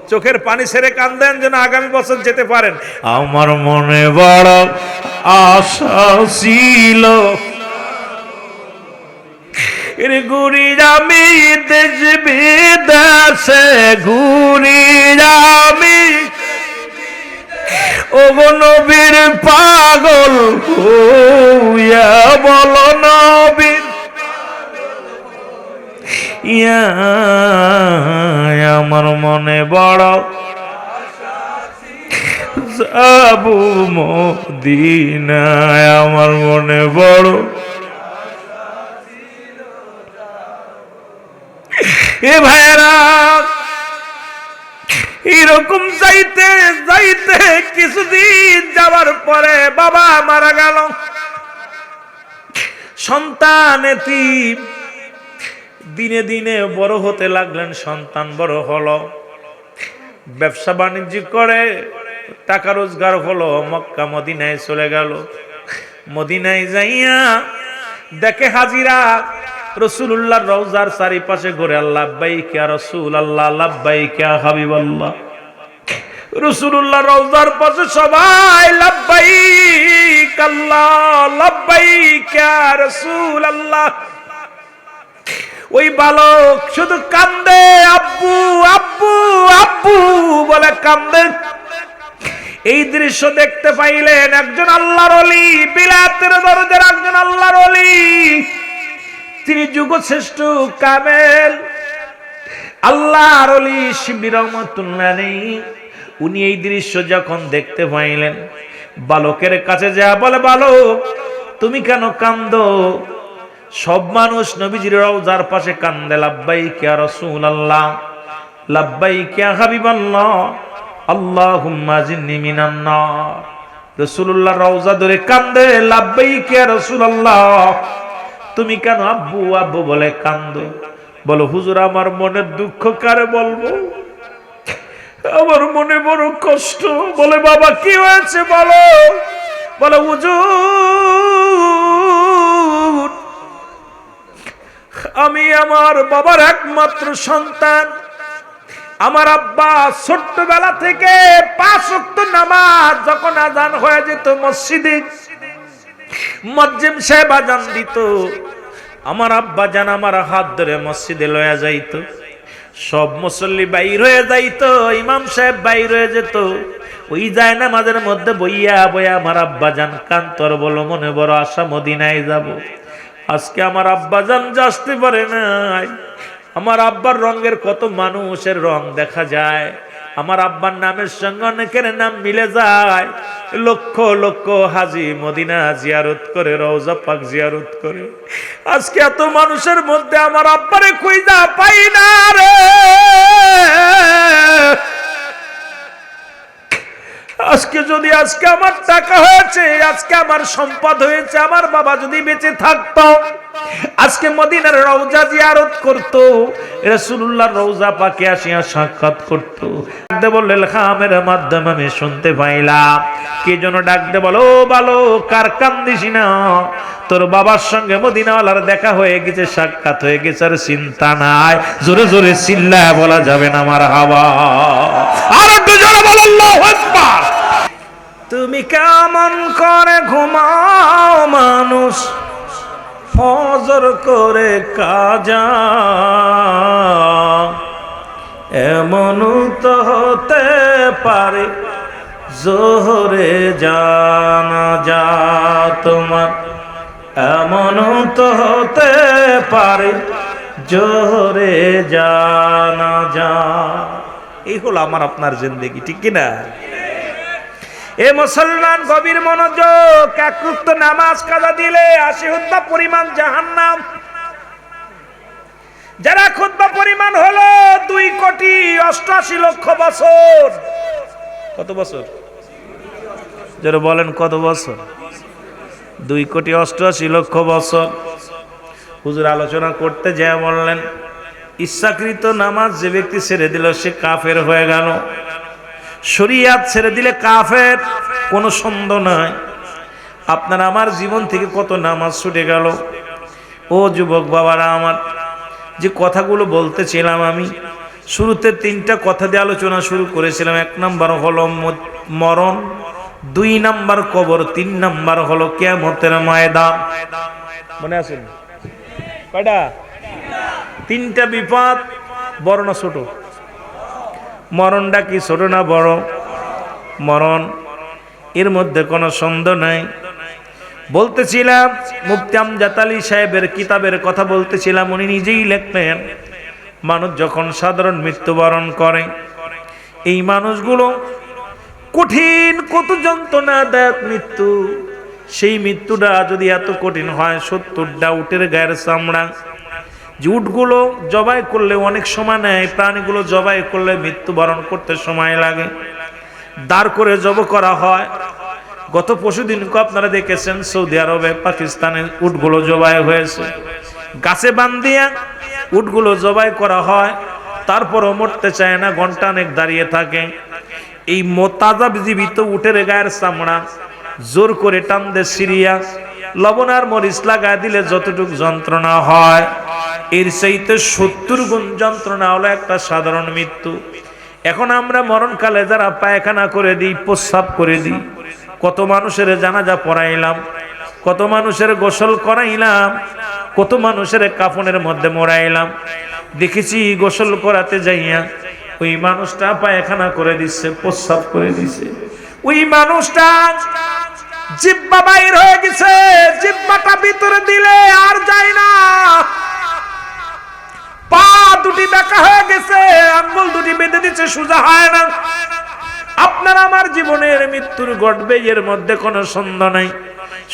চোখের পানি ছেড়ে কান্দেন যেন আগামী বছর যেতে পারেন। আমার মনে বড় আশা ছিল, ঘুরি আমি দেশ বিদেশে, ঘুরি আমি ও নবীর পাগল হইয়া, বলো নবীর ইয়া, আমার মনে বড় যাব মদিনায়, আমার মনে বড়। এ ভাইরা, এরকম যাইতে যাইতে কিছুদিন যাওয়ার পরে বাবা মারা গেল, সন্তান এতিম। দিনে দিনে বড় হতে লাগলেন, সন্তান বড় হলো, ব্যবসা বাণিজ্য করে, টাকা রোজগার হলো, মক্কা মদিনায় চলে গেল। মদিনায় যাইয়া দেখে হাজিরা রাসূলুল্লাহর রওজার চারিপাশে ঘুরে, লাব্বাইক ইয়া রাসূলুল্লাহ, লাব্বাইক ইয়া হাবিবাল্লাহ। রাসূলুল্লাহর রওজার পাশে সবাই লাব্বাইক আল্লাহ, লাব্বাইক ইয়া রাসূলুল্লাহ। ওই বালক শুধু কান্দে, আব্বু আব্বু আব্বু বলে কান্দে। এই দৃশ্য দেখতে পাইলেন একজন আল্লাহর ওলি, বিলাতের দরজার একজন আল্লাহর ওলি, তিনি যুগশ্রেষ্ঠ কামেল আল্লাহর ওলি শিবলি রহমাতুল্লাহ আলাইহি। উনি এই দৃশ্য যখন দেখতে পাইলেন, বালকের কাছে যা বলে, বালক তুমি কেন কান্দো? সব মানুষ নবীজির রওজার পাশে কান্দে, লাব্বাইক ইয়া রাসূলুল্লাহ, লাব্বাইক ইয়া হাবিবাল্লাহ, আল্লাহুম্মা জিন্নি মিনান নার। রাসূলুল্লাহ রওজা ধরে কান্দে, লাব্বাইক ইয়া রাসূলুল্লাহ। তুমি কেন আব্বু আব্বু বলে কান্দো? বলো, হুজুর আমার মনের দুঃখ কারে বলবো, আমার মনে বড় কষ্ট। বলে, বাবা কি হয়েছে বলো? বলে, হুজুর আমি আমার বাবার একমাত্র সন্তান। আমার আব্বা ছোট্টবেলা থেকে 5 ওয়াক্ত নামাজ যখন আজান হয়ে যেত মসজিদে, মুয়াজ্জিন সাহেব আজান দিত, আমার আব্বা জান আমার হাত ধরে মসজিদে লয়া যাইতো। সব মুসল্লি বাইর হয়ে যাইতো, ইমাম সাহেব বাইর হয়ে যেত। ওই যায় নামাজের মধ্যে বইয়া বইয়া আমার আব্বা জান কান্তর বলো, মনে বড় আশা মদিনায় যাব। আজকে আমার আব্বা জান আসতে পারে নাই। আমার আব্বার রঙের কত মানুষের রং দেখা যায়, আমার আব্বার নামের সঙ্গে অনেকের নাম মিলে যায়। লক্ষ লক্ষ হাজি মদিনা জিয়ারত করে, রওজা পাক জিয়ারত করে। আজকে এত মানুষের মধ্যে আমার আব্বারে খুঁজা পাই না রে। আজকে যদি আজকে আমার টাকা হয়েছে, আজকে আমার সম্পদ হয়েছে, আমার বাবা যদি বেঁচে থাকতো, আজকে মদিনার রওজা জিয়ারত করত, রাসূলুল্লাহর রওজা পাকে আসিয়া সাক্ষাৎ করত। ডাকতে বললে খামের মাধ্যমে আমি শুনতে পাইলাম, কি জন্য ডাকতে বলো? ভালো কার কান্দিস না, তোর বাবার সঙ্গে মদিনাওয়ালার দেখা হয়ে গেছে, সাক্ষাৎ হয়ে গেছে, আর চিন্তা নাই। জোরে জোরে চিল্লায় বলা যাবে না মারহাবা। আর একটু জোরে বল আল্লাহু আকবার। তুমি কেমন করে ঘুমাও মানুষ, ফজর করে কাজা, এমন তো হতে পারে জোহরে জানাজা তোমার, এমন তো হতে পারে জোহরে জানাজা। এই হলো আমার আপনার জিন্দেগি, ঠিক কিনা? এ মুসলমান গভীর মনোযোগ। 1 ওয়াক্ত নামাজ কাজা দিলে 80 খুতবা পরিমাণ জাহান্নাম। যারা খুতবা পরিমাণ হলো 2,88,00,000 বছর। কত বছর? যারা বলেন কত বছর? 2,88,00,000 বছর। হুজুর আলোচনা করতে যায় বললেন, ইচ্ছাকৃত নামাজ যে ব্যক্তি ছেড়ে দিল সে কাফের হয়ে গেল। শরীয়ত ছেড়ে দিলে কাফের, কোনো সন্দেহ নাই। আপনার আমার জীবন থেকে কত নামাজ ছুটে গেল। ও যুবক বাবারা আমার, যে কথাগুলো বলতেছিলাম আমি শুরুতে 3টা কথা দিয়ে আলোচনা শুরু করেছিলাম। 1 নাম্বার হলো মরণ, 2 নাম্বার কবর, 3 নাম্বার হলো কিয়ামতের ময়দান। মনে আছে কয়টা? 3টা বিপদ। বড় না ছোট? মরণটা কি ছোট না বড়? মরণ, এর মধ্যে কোনো সন্দেহ নাই। বলতেছিলাম মুফতি আমজাদ আলী সাহেবের কিতাবের কথা বলতেছিলাম। উনি নিজেই লেখলেন, মানুষ যখন সাধারণ মৃত্যুবরণ করে, এই মানুষগুলো কঠিন কত যন্ত্রণাদায়ক মৃত্যু। সেই মৃত্যুটা যদি এত কঠিন হয়, 70টা উটের গায়ের চামড়া, যে উটগুলো জবাই করলে অনেক সময় নেয়, প্রাণীগুলো জবাই করলে মৃত্যুবরণ করতে সময় লাগে, দাঁড় করে জব করা হয়। গত পরশুদিনকে আপনারা দেখেছেন সৌদি আরবে, পাকিস্তানে উটগুলো জবাই হয়েছে, গাছে বান্ধিয়া উটগুলো জবাই করা হয়। তারপরও মরতে চায় না, ঘন্টা অনেক দাঁড়িয়ে থাকে। এই মোতাজা জীবিত উটের গায়ের চামড়া জোর করে টান দে সিরিয়া, লবণ আর মরিচ লাগায় দিলে যতটুক যন্ত্রণা হয় এর চাইতে 70 গুণ যন্ত্রণা হলো একটা সাধারণ মৃত্যু। এখন আমরা মরণকালে যারা পায়খানা করে দিই, প্রস্রাব করে দিই, কত মানুষের জানাজা পড়াইলাম, কত মানুষের গোসল করাইলাম, কত মানুষের কাফনের মধ্যে মোড়াইলাম, দেখেছি গোসল করাতে যাইয়া ওই মানুষটা পায়খানা করে দিচ্ছে, প্রস্রাব করে দিচ্ছে, ওই মানুষটা জিহ্বা বাইর হয়ে গেছে, জিহ্বাটা ভিতরে দিলে আর যায় না, পা দুটি বেঁকা হয়ে গেছে, আঙ্গুল দুটি বেঁধে দিচ্ছে, সোজা হয় না। আপনার আমার জীবনের মৃত্যুর ঘটবে, এর মধ্যে কোনো সন্দেহ নাই।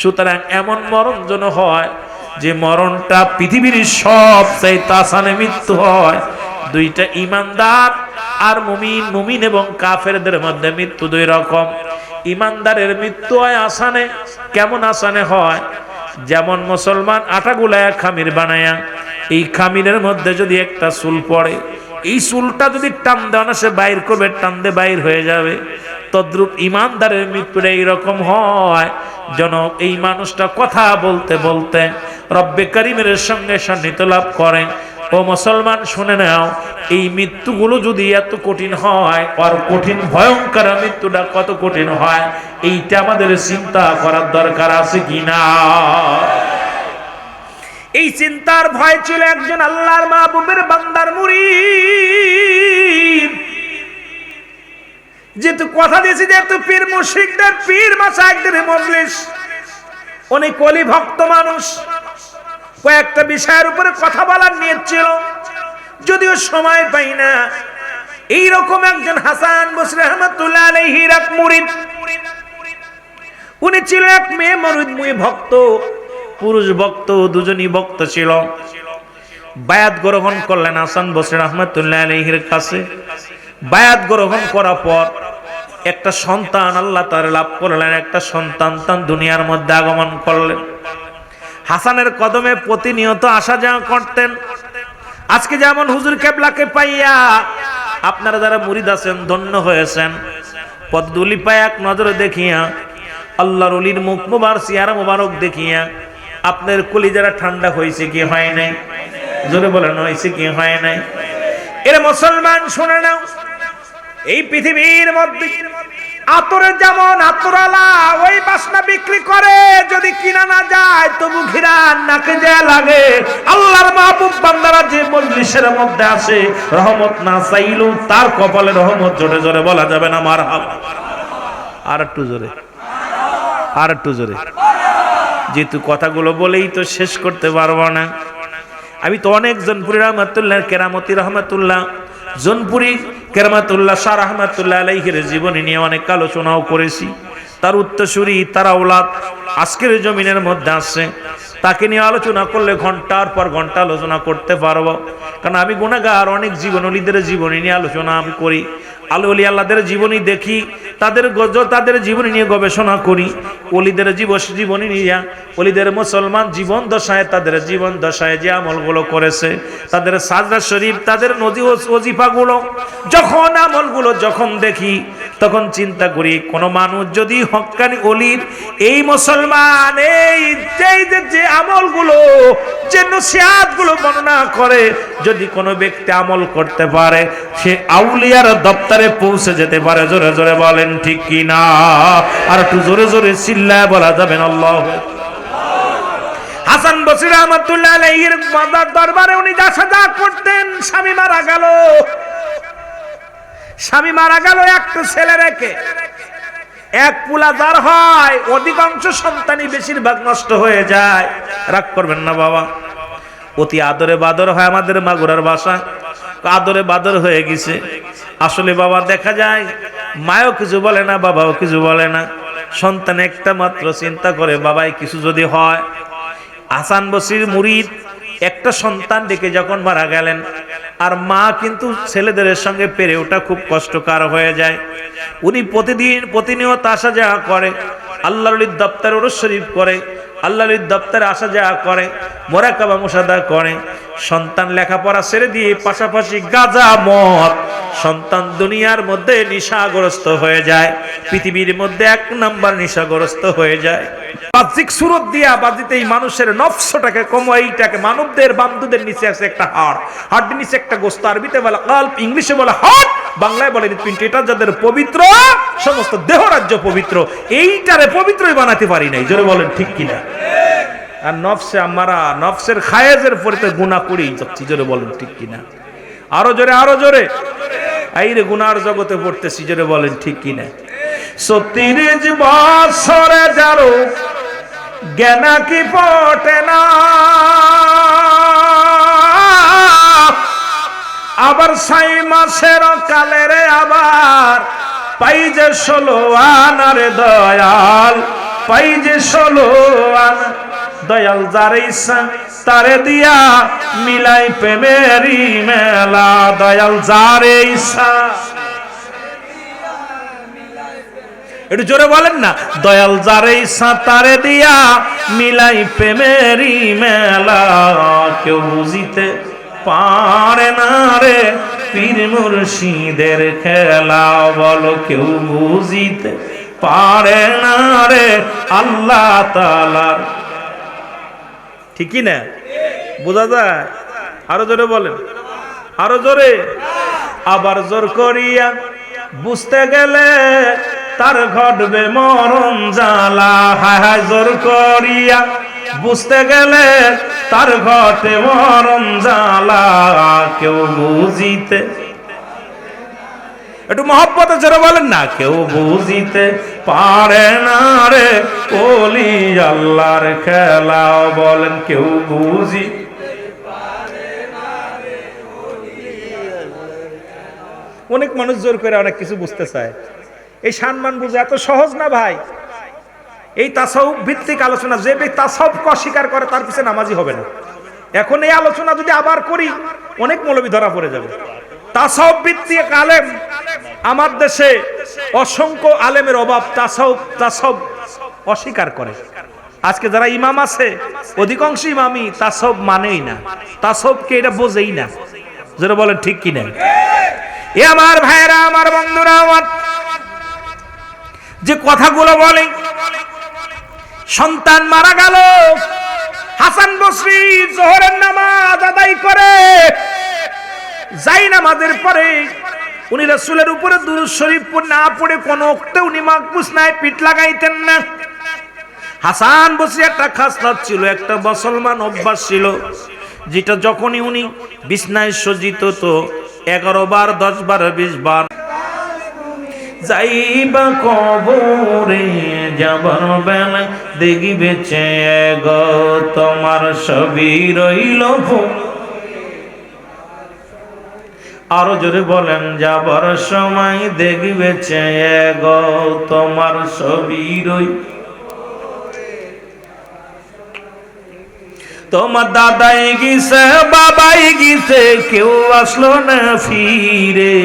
সুতরাং এমন মরণ যেন হয় যে মরণটা পৃথিবীর সবচাইতে আসানে মৃত্যু হয়। দুইটা ইমানদার আর মুমিন, মুমিন এবং কাফেরদের মধ্যে মৃত্যু দুই রকম। ইমানদারের মৃত্যু হয় আসানে। কেমন আসানে হয়? যেমন মুসলমান আটা গুলায়া খামির বানায়া, এই খামিরের মধ্যে যদি একটা চুল পড়ে, এই চুলটা যদি টান দেওয়া না, সে বাইর করবে, টান দিয়ে বাইর হয়ে যাবে। তদ্রূপ ইমানদারের মৃত্যুটা এইরকম হয় যেন এই মানুষটা কথা বলতে বলতে রব্বে কারিমের সঙ্গে সান্নিধ্য লাভ করে। ও মুসলমান শুনে নাও, এই মৃত্যুগুলো যদি এত কঠিন হয়, আর কঠিন ভয়ঙ্কর মৃত্যুটা কত কঠিন হয়, এইটা আমাদের চিন্তা করার দরকার আছে কিনা। এই চিন্তার ভয় ছিল একজন আল্লাহর মাহবুবের বান্দার মুরিদ। যেহেতু কথা দিয়েছি, যেহেতু পীর মুশরিকদের, পীর মাশায়েখদের মজলিস, অনেক ওলি ভক্ত মানুষ, কয়েকটা বিষয়ের উপরে কথা বলার নিয়ত ছিল, যদিও সময় পাই না। এইরকম একজন হাসান বসরি রাহমাতুল্লাহ আলাইহির এক মুরিদ, উনি ছিল এক মেয়ে মুরিদ, মুই ভক্ত, পুরুষ ভক্ত, দুজনই ভক্ত ছিল। বায়াত গ্রহণ করলেন হাসান বসরি রাহমাতুল্লাহ আলাইহির কাছে। বায়াত গ্রহণ করার পর একটা সন্তান আল্লাহ তাআলা লাভ করলেন, একটা সন্তান তার দুনিয়ার মধ্যে আগমন করলেন। হাসানের কদমে প্রতিনিয়ত আসা যাওয়া করতেন। আজকে যেমন হুজুর কেবলাকে পাইয়া আপনারা যারা মুরিদ আছেন ধন্য হয়েছেন, পদদুলি পায় এক নজরে দেখিয়া, আল্লাহর ওলির মুখ মুবারক, চেহারা মুবারক দেখিয়া আপনার কলিজারা ঠান্ডা হয়েছে কি হয় নাই? জোরে বলেন, হয়েছে কি হয় নাই? এর মুসলমান শুনে নাও, এই পৃথিবীর মধ্যে আতরে যেমন আতরালা ওই বাসনা বিক্রি করে, যদি কিনা না যায় তবু ঘিরান নাকে দেয়া লাগে। আল্লাহর মাহবুব বান্দারা যে মজলিসের মধ্যে আসে, রহমত না চাইলেও তার কপালে রহমত জোরে জোরে বলা যাবে না মারহাবা? আর একটু জোরে, আর একটু জোরে। যেহেতু কথাগুলো বলেই তো শেষ করতে পারবো না। আমি তো অনেক জনপুরি রহমাতুল্লাহ, কেরামতি রহমাতুল্লাহ, জনপুরি কেরামতুল্লাহ শাহ রহমাতুল্লাহ আলাইহির জীবনী নিয়ে অনেক আলোচনাও করেছি। তার উত্তরসূরি, তার আওলাদ আজকের জমিনের মধ্যে আসছে। তাকে নিয়ে আলোচনা করলে ঘন্টার পর ঘন্টা আলোচনা করতে পারবো, কারণ আমি গুনাহগার। অনেক জীবনীদের জীবনী নিয়ে আলোচনা আমি করি, আলী আল্লাহদের জীবনী দেখি, তাদের জীবনী নিয়ে গবেষণা করি, ওলিদের জীবনী নিয়ে, ওলিদের মুসলমান জীবন দশায়, তাদের জীবন দশায় যে আমলগুলো করেছে, তাদের সাজদা শরীফ, তাদের নজি ওজিফাগুলো, যখন আমলগুলো যখন দেখি তখন চিন্তা করি, কোন মানুষ যদি হক্কানি ওলির এই মুসলমান এই যে আমলগুলো, যে নসিহতগুলো বর্ণনা করে, যদি কোনো ব্যক্তি আমল করতে পারে, সে আউলিয়ার দপ্তরে পৌঁছে যেতে পারে। জোরে জোরে বলেন ঠিক কি না? আর একটু জোরে জোরে চিল্লায় বলা যাবেন আল্লাহ। হাসান বসরি রাহমাতুল্লাহ আলাইহির মাজার দরবারে উনি যা করতেন, স্বামী মারা গেল, স্বামী মারা গেল একটা ছেলে রেখে। এক পুলা যার হয়, অধিকাংশ সন্তানই বেশিরভাগ নষ্ট হয়ে যায়। রাগ করবেন না বাবা, অতি আদরে বাদর হয় আমাদের মাগুরার বাসা, আদরে বাদর হয়ে গেছে। আসলে বাবা দেখা যায় মায়ও কিছু বলে না, বাবাও কিছু বলে না, সন্তান একটা মাত্র চিন্তা করে বাবাই কিছু যদি হয়। হাসান বসরির মুরিদ একটা সন্তান দেখে যখন মারা গেলেন, আর মা কিন্তু ছেলেদের সঙ্গে পেরে ওঠা খুব কষ্টকর হয়ে যায়। উনি প্রতিনিয়ত আসা যাওয়া করে, আল্লাহর ওলির দপ্তরে ওরস শরীফ করে, আল্লাহর ওলির দপ্তরে আসা যাওয়া করে, মোরাকাবা মুশাহাদা করে। সন্তান লেখাপড়া ছেড়ে দিয়ে পাশাপাশি গাঁজা মদ, সন্তান দুনিয়ার মধ্যে নেশাগ্রস্ত হয়ে যায়, পৃথিবীর মধ্যে 1 নাম্বার নেশাগ্রস্ত হয়ে যায়। বাহ্যিক সুরত দিয়া বাজিতেই মানুষের নফসটাকে কমাইটাকে, মানবদের বান্ধুদের নিচে আছে একটা হাড়ের নিচে একটা গোস্ত, আরবিতে বলে কাল্ব, ইংলিশে বলে হার্ট, বাংলায় বলে হৃৎপিণ্ড। এটা যাদের পবিত্র, সমস্ত দেহ রাজ্য পবিত্র, এইটারে পবিত্রই বানাতে পারি নাই। জোরে বলেন ঠিক কিনা? আর নফসে আমরা নফসের খায়েজের পরিতে গুনাহ করেই যাচ্ছি। জোরে বলেন ঠিক কিনা? আরো জোরে, আরো জোরে। এই রে গুনার জগতে পড়তেছি। জোরে বলেন ঠিক কিনা? 30 বছরে যারো জ্ঞান কি পটে না, আবার 6 মাসের কালের আবার পাই যে 16 আনারে দয়াল, পাই যে 16 আনা দয়াল, যার ইচ্ছা তারে দিয়া মিলাই প্রেমেরি মেলা, দয়াল যার ইচ্ছা। একটু জোরে বলেন না, দয়াল যার ইচ্ছা তারে দিয়া মিলাই প্রেমেরি মেলা, কেউ বুঝিতে পারে না রে পীর মুর্শিদের খেলা, বলো কেউ বুঝিতে পারে না রে আল্লাহ তাআলার। ঠিকই না? বোঝা যায়? আরো জোরে বলেন, আরো জোরে। আবার জোর করিয়া বুঝতে গেলে তার ঘটবে মরণ জ্বালা, হায় হায় জোর করিয়া বুঝতে গেলে তার ঘটে মরণ জ্বালা, কেউ বুঝিতে, একটু মহব্বতে জোরে বলেন না, কেউ বুঝিতে পারে না রে ওলি আল্লাহর খেলা, বলেন কেউ বুঝি। অনেক মানুষ জোর করে অনেক কিছু বুঝতে চায়, এই সম্মান বুঝে এত সহজ না ভাই। এই তাসাউফ ভিত্তিক আলোচনা, যে ব্যক্তি তাসাউফকে অস্বীকার করে তার পিছনে নামাজি হবে না। এখন এই আলোচনা যদি আবার করি অনেক মৌলবী ধরা পড়ে যাবে। তাসাউফ ভিত্তিক আলেম আমার দেশে অসংখ্য আলেমের অভাব, তাসাউফ অস্বীকার করে। আজকে যারা ইমাম আছে অধিকাংশ ইমামই তাসাউফ মানেই না, তাসাউফকে এটা বোঝেই না। যারা বলেন ঠিক কিনা? এ আমার ভাইরা, আমার বন্ধুরা, আমার যে কথাগুলো বলে, সন্তান মারা গেল, হাসান বসরি জোহরের নামাজ আদায় করে, যাই নামাজের পরে উনি রাসূলের উপরে দুরূদ শরীফ না পড়ে কোন ওক্তে উনি মাকবুস নাই পিঠ লাগাইতেন না। হাসান বসরি একটা খাসলত ছিল, একটা মুসলমান অভ্যাস ছিল, যেটা যখনই উনি বিছনায় সজ্জিত তো 11 বার 10 বার 20 বার যাইবা কবরে যাবার বেলা দেখিবে চেয়ে গো তোমার ছবি রইল। আরো জোরে বলেন, যাবার সময় দেখিবে চেয়ে গো তোমার ছবি রইল। তোমার দাদাই গিয়েছে, বাবাই গিয়েছে, কেউ আসলো না ফিরে,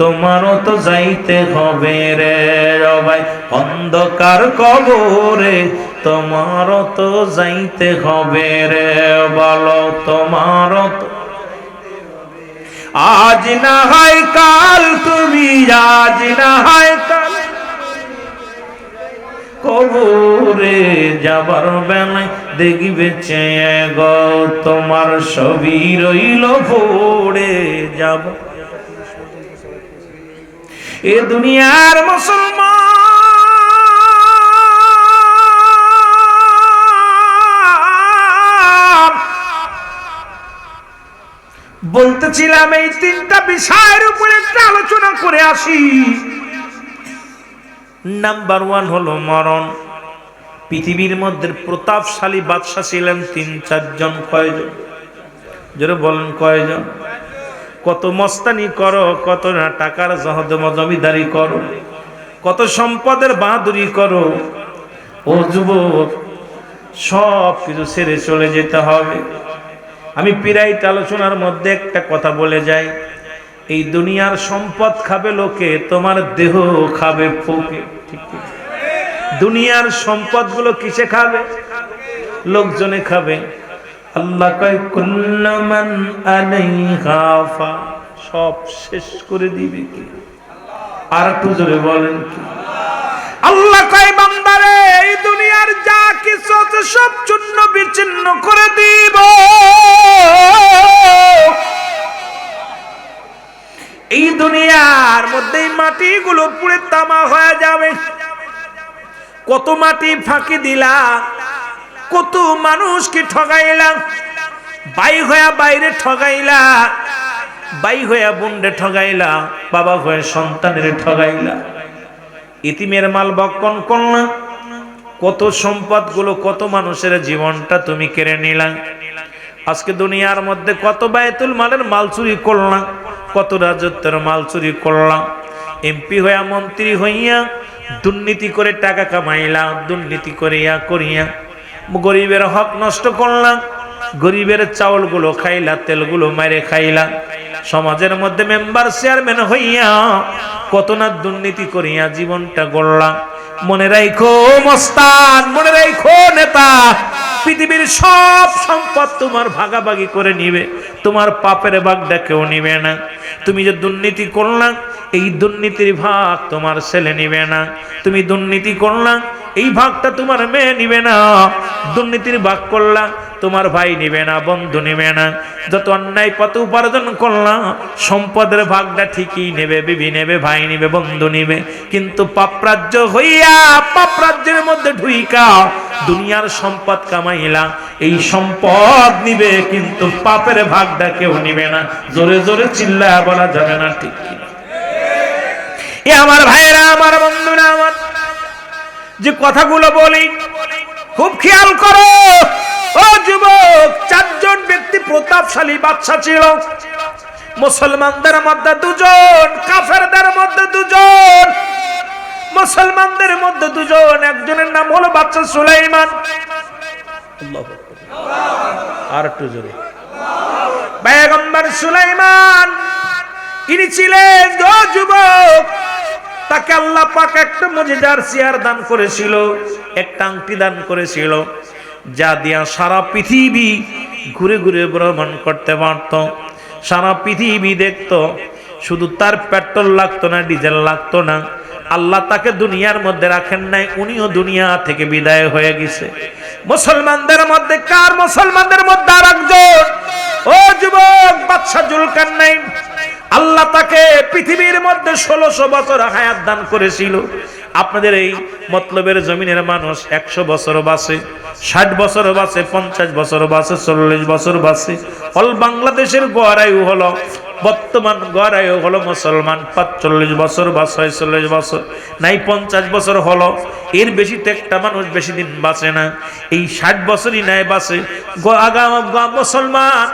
তোমারও তো যাইতে হবে রে সবাই অন্ধকার কবরে, তোমারও তো যাইতে হবে রে, বলো তোমারও তো। আজ না হয় কাল তুমি, আজ না হয় কাল কবরে যাবার বেলায় দেখিবে চেয়ে গো তোমার ছবি রইল পড়ে যাব। এ দুনিয়ার মুসলমান, বলতেছিলাম এই 3টা বিষয়ের উপরে একটা আলোচনা করে আসি। নাম্বার 1 হলো মরণ। পৃথিবীর মধ্যে প্রতাপশালী বাদশা ছিলেন 3-4 জন। কয়জন? যারা বলেন কয়জন? কত মস্তানি করো, কত না টাকার জমিদারি করো, কত সম্পদের বাহাদুরি করো, ও যুবক সব কিছু ছেড়ে চলে যেতে হবে। আমি পিরাইট আলোচনার মধ্যে একটা কথা বলে যাই, এই দুনিয়ার সম্পদ খাবে লোকে, তোমার দেহ খাবে পোকে। ঠিক ঠিক। দুনিয়ার সম্পদগুলো কিসে খাবে? লোকজনে খাবে। আল্লাহ কয় কুল্লু মান আলাইহা ফান, সব শেষ করে দিবে কি? আর একটু জোরে বলেন কি? আল্লাহ কয় বান্দারে এই দুনিয়ার যা কিছু আছে সব চূর্ণ বিচ্ছিন্ন করে দিব। এই দুনিয়ার মধ্যে মাটিগুলো পুড়ে তামা হয়ে যাবে। কত মাটি ফাঁকি দিলা, কত মানুষকে ঠগাইলা, ভাই হয়ে বাইরে ঠগাইলা, ভাই হয়ে বোনরে ঠগাইলা, বাবা হয়ে সন্তানের ঠগাইলা, ইতিমের মাল বক্ষণ করলা, কত সম্পদ গুলো, কত মানুষের জীবনটা তুমি কেড়ে নিলা। আজকে দুনিয়ার মধ্যে কত বায়তুল মালের মাল চুরি করলাম, কত রাজত্বের মাল চুরি করলাম, এমপি হইয়া মন্ত্রী হইয়া দুর্নীতি করে টাকা কামাইলা, দুর্নীতি করিয়া গরিবের হক নষ্ট করলাম, গরিবের চাউলগুলো খাইলা, তেলগুলো মারে খাইলা, সমাজের মধ্যে মেম্বার চেয়ারম্যান হইয়া কত না দুর্নীতি করিয়া জীবনটা গড়লাম। মনে রাখো মস্তান, মনে রাখো নেতা, পৃথিবীর সব সম্পদ তোমার ভাগাভাগি করে নিবে, তোমার পাপের ভাগটা কেউ নিবে না। তুমি যে দুর্নীতি করলা, এই দুর্নীতির ভাগ তোমার ছেলে নিবে না। তুমি দুর্নীতি করলা, এই ভাগটা তোমার মেয়ে নিবে না। দুর্নীতির ভাগ করলা, তোমার ভাই নিবে না, বন্ধু নিবে না। যত অন্যায় পথে উপার্জন করলা, সম্পদের ভাগটা ঠিকই নেবে, বিবি নেবে, ভাই নেবে, বন্ধু নেবে। কিন্তু পাপরাজ্য হইয়া পাপরাজ্যের মধ্যে ঢুইকা দুনিয়ার সম্পদ কামাইলা, এই সম্পদ নিবে কিন্তু পাপের ভাগটা কেউ নিবে না। জোরে জোরে চিল্লায়া বলা যাবে না, ঠিক কিনা? এ আমার ভাইরা, আমার বন্ধুরা, আমার যে কথাগুলো বলি খুব খেয়াল করো। ও যুবক, চারজন ব্যক্তি প্রতাপশালী বাদশা ছিল। মুসলমানদের মধ্যে দুজন, কাফেরদের মধ্যে দুজন। মুসলমানদের মধ্যে দুজন, একজনের নাম হলো বাদশা সুলাইমান। আর একটু জোরে। পয়গম্বর সুলাইমান ইনি ছিলেন যুবক, তাকে আল্লাহ পাক একটা মুজিজার চেয়ার দান করেছিল, একটা আংটি দান করেছিল, যা দিয়া সারা পৃথিবী ঘুরে ঘুরে ভ্রমণ করতে পারত, সারা পৃথিবী দেখতো। শুধু তার পেট্রোল লাগতো না, ডিজেল লাগতো না। আল্লাহ তাকে দুনিয়ার মধ্যে রাখেন নাই, উনিও দুনিয়া থেকে বিদায় হয়ে গেছে। মুসলমানদের মধ্যে কার? মুসলমানদের মধ্যে আর একজন, ও যুবক, বাদশা জুলকারনাইন। আল্লাহ তাকে পৃথিবীর মধ্যে 1600 বছর হায়াত দান করেছিল। আপনাদের এই মতলবের জমিনের মানুষ 100 বছর বাঁচে, 60 বছর বাঁচে, 50 বছর বাঁচে, 40 বছর বাঁচে। অল বাংলাদেশের গড় আয়ু হলো, বর্তমান গড় আয়ু হলো মুসলমান 45 বছর বা 46 বছর, নাই 50 বছর হলো। এর বেশি তো একটা মানুষ বেশি দিন বাঁচে না, এই 60 বছরই নাই বাঁচে। মুসলমান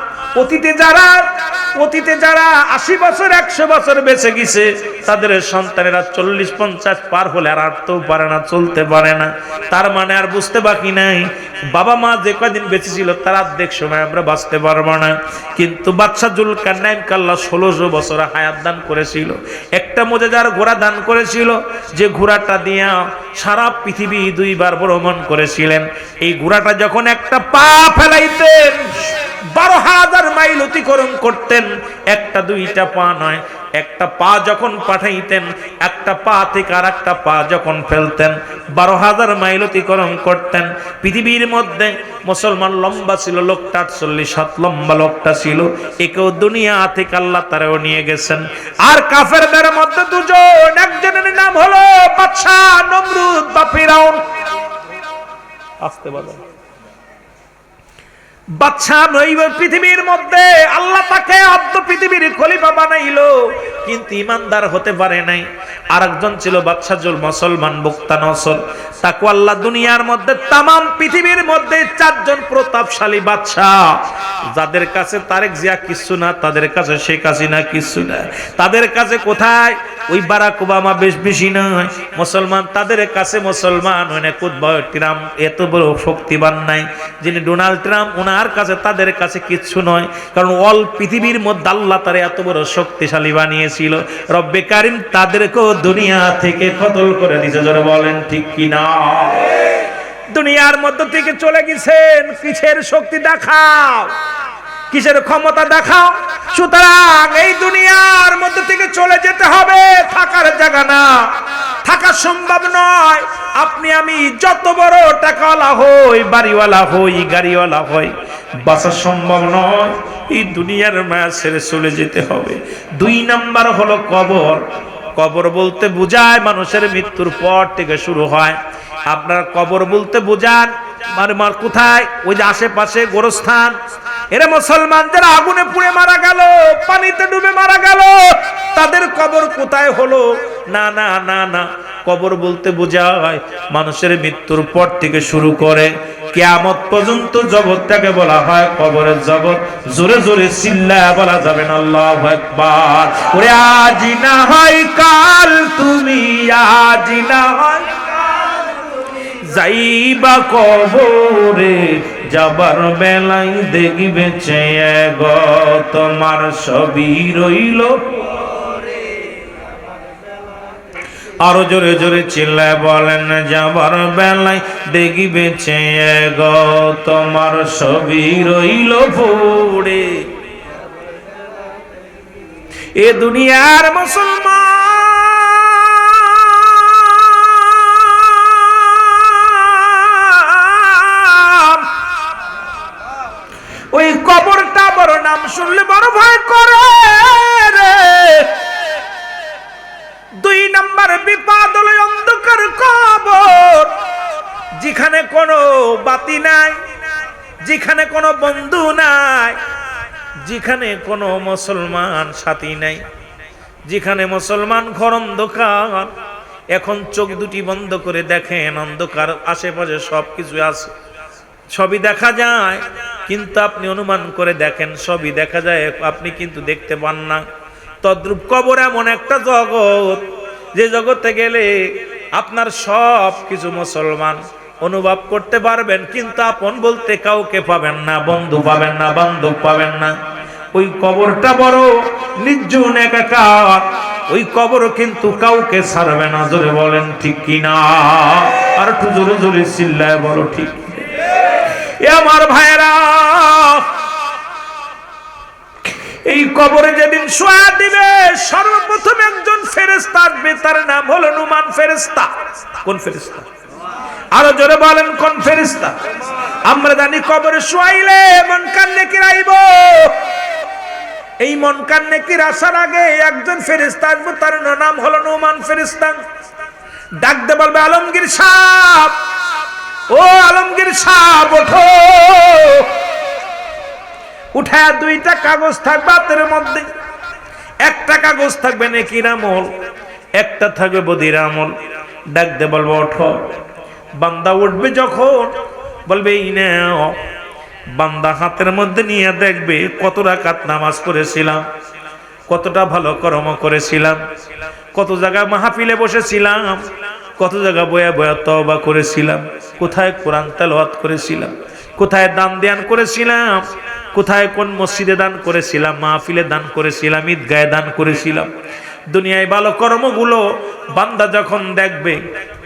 অতীতে যারা 80 বছর 100 বছর বেঁচে গেছে, তাদের সন্তানেরা 40-50 পার হলে আর হাঁটতেও পারে না, চলতে পারে না। তার মানে আর বুঝতে বাকি নাই, বাবা মা যে কদিন বেঁচে ছিল তার অর্ধেক সময় আমরা বাঁচতে পারবো না। কিন্তু বাদশা জুলকারনাইনকে আল্লাহ 1600 বছর হায়াত দান করেছিল। একটা মুজিজার ঘোড়া দান করেছিল, যে ঘোড়াটা দিয়া সারা পৃথিবী 2 বার ভ্রমণ করেছিলেন। এই ঘোড়াটা যখন একটা পা ফেলাইতেন 12,000 মাইল অতিক্রম করতেন। একটা দুইটা পা নয়, একটা পা যখন পাঠাইতেন, একটা পা থেকে আর একটা পা যখন ফেলতেন, 12,000 মাইল অতিক্রম করতেন। পৃথিবীর মধ্যে মুসলমান লম্বা ছিল লোকটা 48 হাত লম্বা লোকটা ছিল, একেও দুনিয়া থেকে আল্লাহ তারাও নিয়ে গেছেন। আর কাফেরদের মধ্যে দুজন, একজনের নাম হলো বাদশা নমরুদ বা ফিরাউন। আসতে বলো। বাদশা পৃথিবীর মধ্যে আল্লাহ তাকে আব্দ পৃথিবীর খলিফা বানাইলো, কিন্তু ইমানদার হতে পারে নাই। আরেকজন ছিল বাদশা মুসলমান বুখতানসর, তাকে আল্লাহ দুনিয়ার মধ্যে তামাম পৃথিবীর মধ্যে 4 জন প্রতাপশালী বাদশা, যাদের কাছে তারেক জিয়া কিছু না, তাদের কাছে শেখ হাসিনা কিছু না, তাদের কাছে কোথায় ওই বারাক ওবামা বেশি নয় মুসলমান, তাদের কাছে মুসলমান অনেক ট্রাম্প এত বড় শক্তিবান নাই, যিনি ডোনাল্ড ট্রাম্প, ওনার কাছে তাদের কাছে কিচ্ছু নয়। কারণ অল পৃথিবীর মধ্যে আল্লাহ তারা এত বড় শক্তিশালী বানিয়েছিল, রব্বে কারিম তাদেরকেও দুনিয়া থেকে কতল করে দিয়েছে। জোরে বলেন ঠিক কিনা? দুনিয়ার মধ্য থেকে চলে গেছেন, কিসের শক্তি দেখাও, কিসের ক্ষমতা দেখাও? সুতরাং এই দুনিয়ার মধ্যে থেকে চলে যেতে হবে, থাকার জায়গা না, থাকা সম্ভব নয়। আপনি আমি যত বড় টাকাওয়ালা হই, বাড়িওয়ালা হই, গাড়িওয়ালা হই, বাঁচা সম্ভব নয়। এই দুনিয়ার মায়া ছেড়ে চলে যেতে হবে। 2 নাম্বার হলো কবর। কবর বলতে বোঝায় মানুষের মৃত্যুর পর থেকে শুরু হয়। আপনার কবর বলতে বোঝান মার কোথায়? ওই যে আশেপাশে গোরস্থান। এরা মুসলমান যারা আগুনে পুড়ে মারা গেল, পানিতে ডুবে মারা গেল, তাদের কবর কোথায় হলো? না না না না, কবর বলতে বোঝায় মানুষের মৃত্যুর পর থেকে শুরু করে কিয়ামত পর্যন্ত জগৎটাকে বলা হয় কবরের জগৎ। জোরে জোরে চিল্লায়া বলা যাবে না আল্লাহু আকবার। ওরে আজ না হয় কাল, তুমি আজ না হয় যাইবা কবরে, যাবার বেলায় দেখবে চেয়ে গো তোমার সবই রইল। আরো জোরে জোরে চিল্লায় বলেন, যাবার বেলায় দেখবে চেয়ে গো তোমার সবই রইল পড়ে। এ দুনিয়ার মুসলমান ওই কবরটা বড় নাম শুনলে বড় ভয় করে রে। 2 নাম্বার বিপদ হলো অন্ধকার কবর, যেখানে কোনো বাতি নাই, যেখানে কোনো বন্ধু নাই, যেখানে কোনো মুসলমান সাথী নাই, যেখানে মুসলমান ঘর অন্ধকার। এখন চোখ দুটি বন্ধ করে দেখেন, অন্ধকার, আশেপাশে সবকিছু আছে, সবই দেখা যায়, কিন্তু আপনি অনুমান করে দেখেন সবই দেখা যায়, আপনি কিন্তু দেখতে পান না। তদ্রূপ কবর এমন একটা জগৎ, যে জগতে গেলে আপনার সব কিছু মুসলমান অনুভব করতে পারবেন, কিন্তু আপন বলতে কাউকে পাবেন না, বন্ধু পাবেন না, বান্ধব পাবেন না। ওই কবরটা বড় নির্জন একাকার, ওই কবর কিন্তু কাউকে ছাড়বে না। জোরে বলেন ঠিক কিনা? আর একটু জোরে জোরে চিল্লায় বলো ঠিক। আমার ভাইরা, এই কবরে যেদিন শোয়া দিবে, সর্বপ্রথম একজন ফেরেশতা আসবে, তার নাম হলো নুমান ফেরেশতা। কোন ফেরেশতা? আরো জোরে বলেন কোন ফেরেশতা? আমরা জানি কবরে শোয়াইলে মনকার নেকির আইব। এই মনকার নেকির আসার আগে একজন ফেরেশতা আসবে, তার নাম হলো নুমান ফেরেশতা। ডাকতে বলবে, আলমগীর সাহেব, ও আলমগীর সাহেব ওঠো। উঠায় 2টা কাগজ থাকবে হাতের মধ্যে, একটা কাগজ থাকবে নেকির আমল, একটা থাকবে বদির আমল। ডাকতে বলবো ওঠো। বান্দা উঠবে যখন, বলবে এই নাও। বান্দা হাতের মধ্যে নিয়ে দেখবে কত রাকাত নামাজ পড়েছিলাম, কতটা ভালো কর্ম করেছিলাম, কত জায়গায় মাহফিলে বসেছিলাম, কত জায়গায় বয়া বয়া তওবা করেছিলাম, কোথায় কোরআন তেলাওয়াত করেছিলাম, কোথায় দান ধ্যান করেছিলাম, কোথায় কোন মসজিদে দান করেছিলাম, মাহফিলে দান করেছিলাম, ঈদগাহে দান করেছিলাম। দুনিয়ায় ভালো কর্মগুলো বান্দা যখন দেখবে,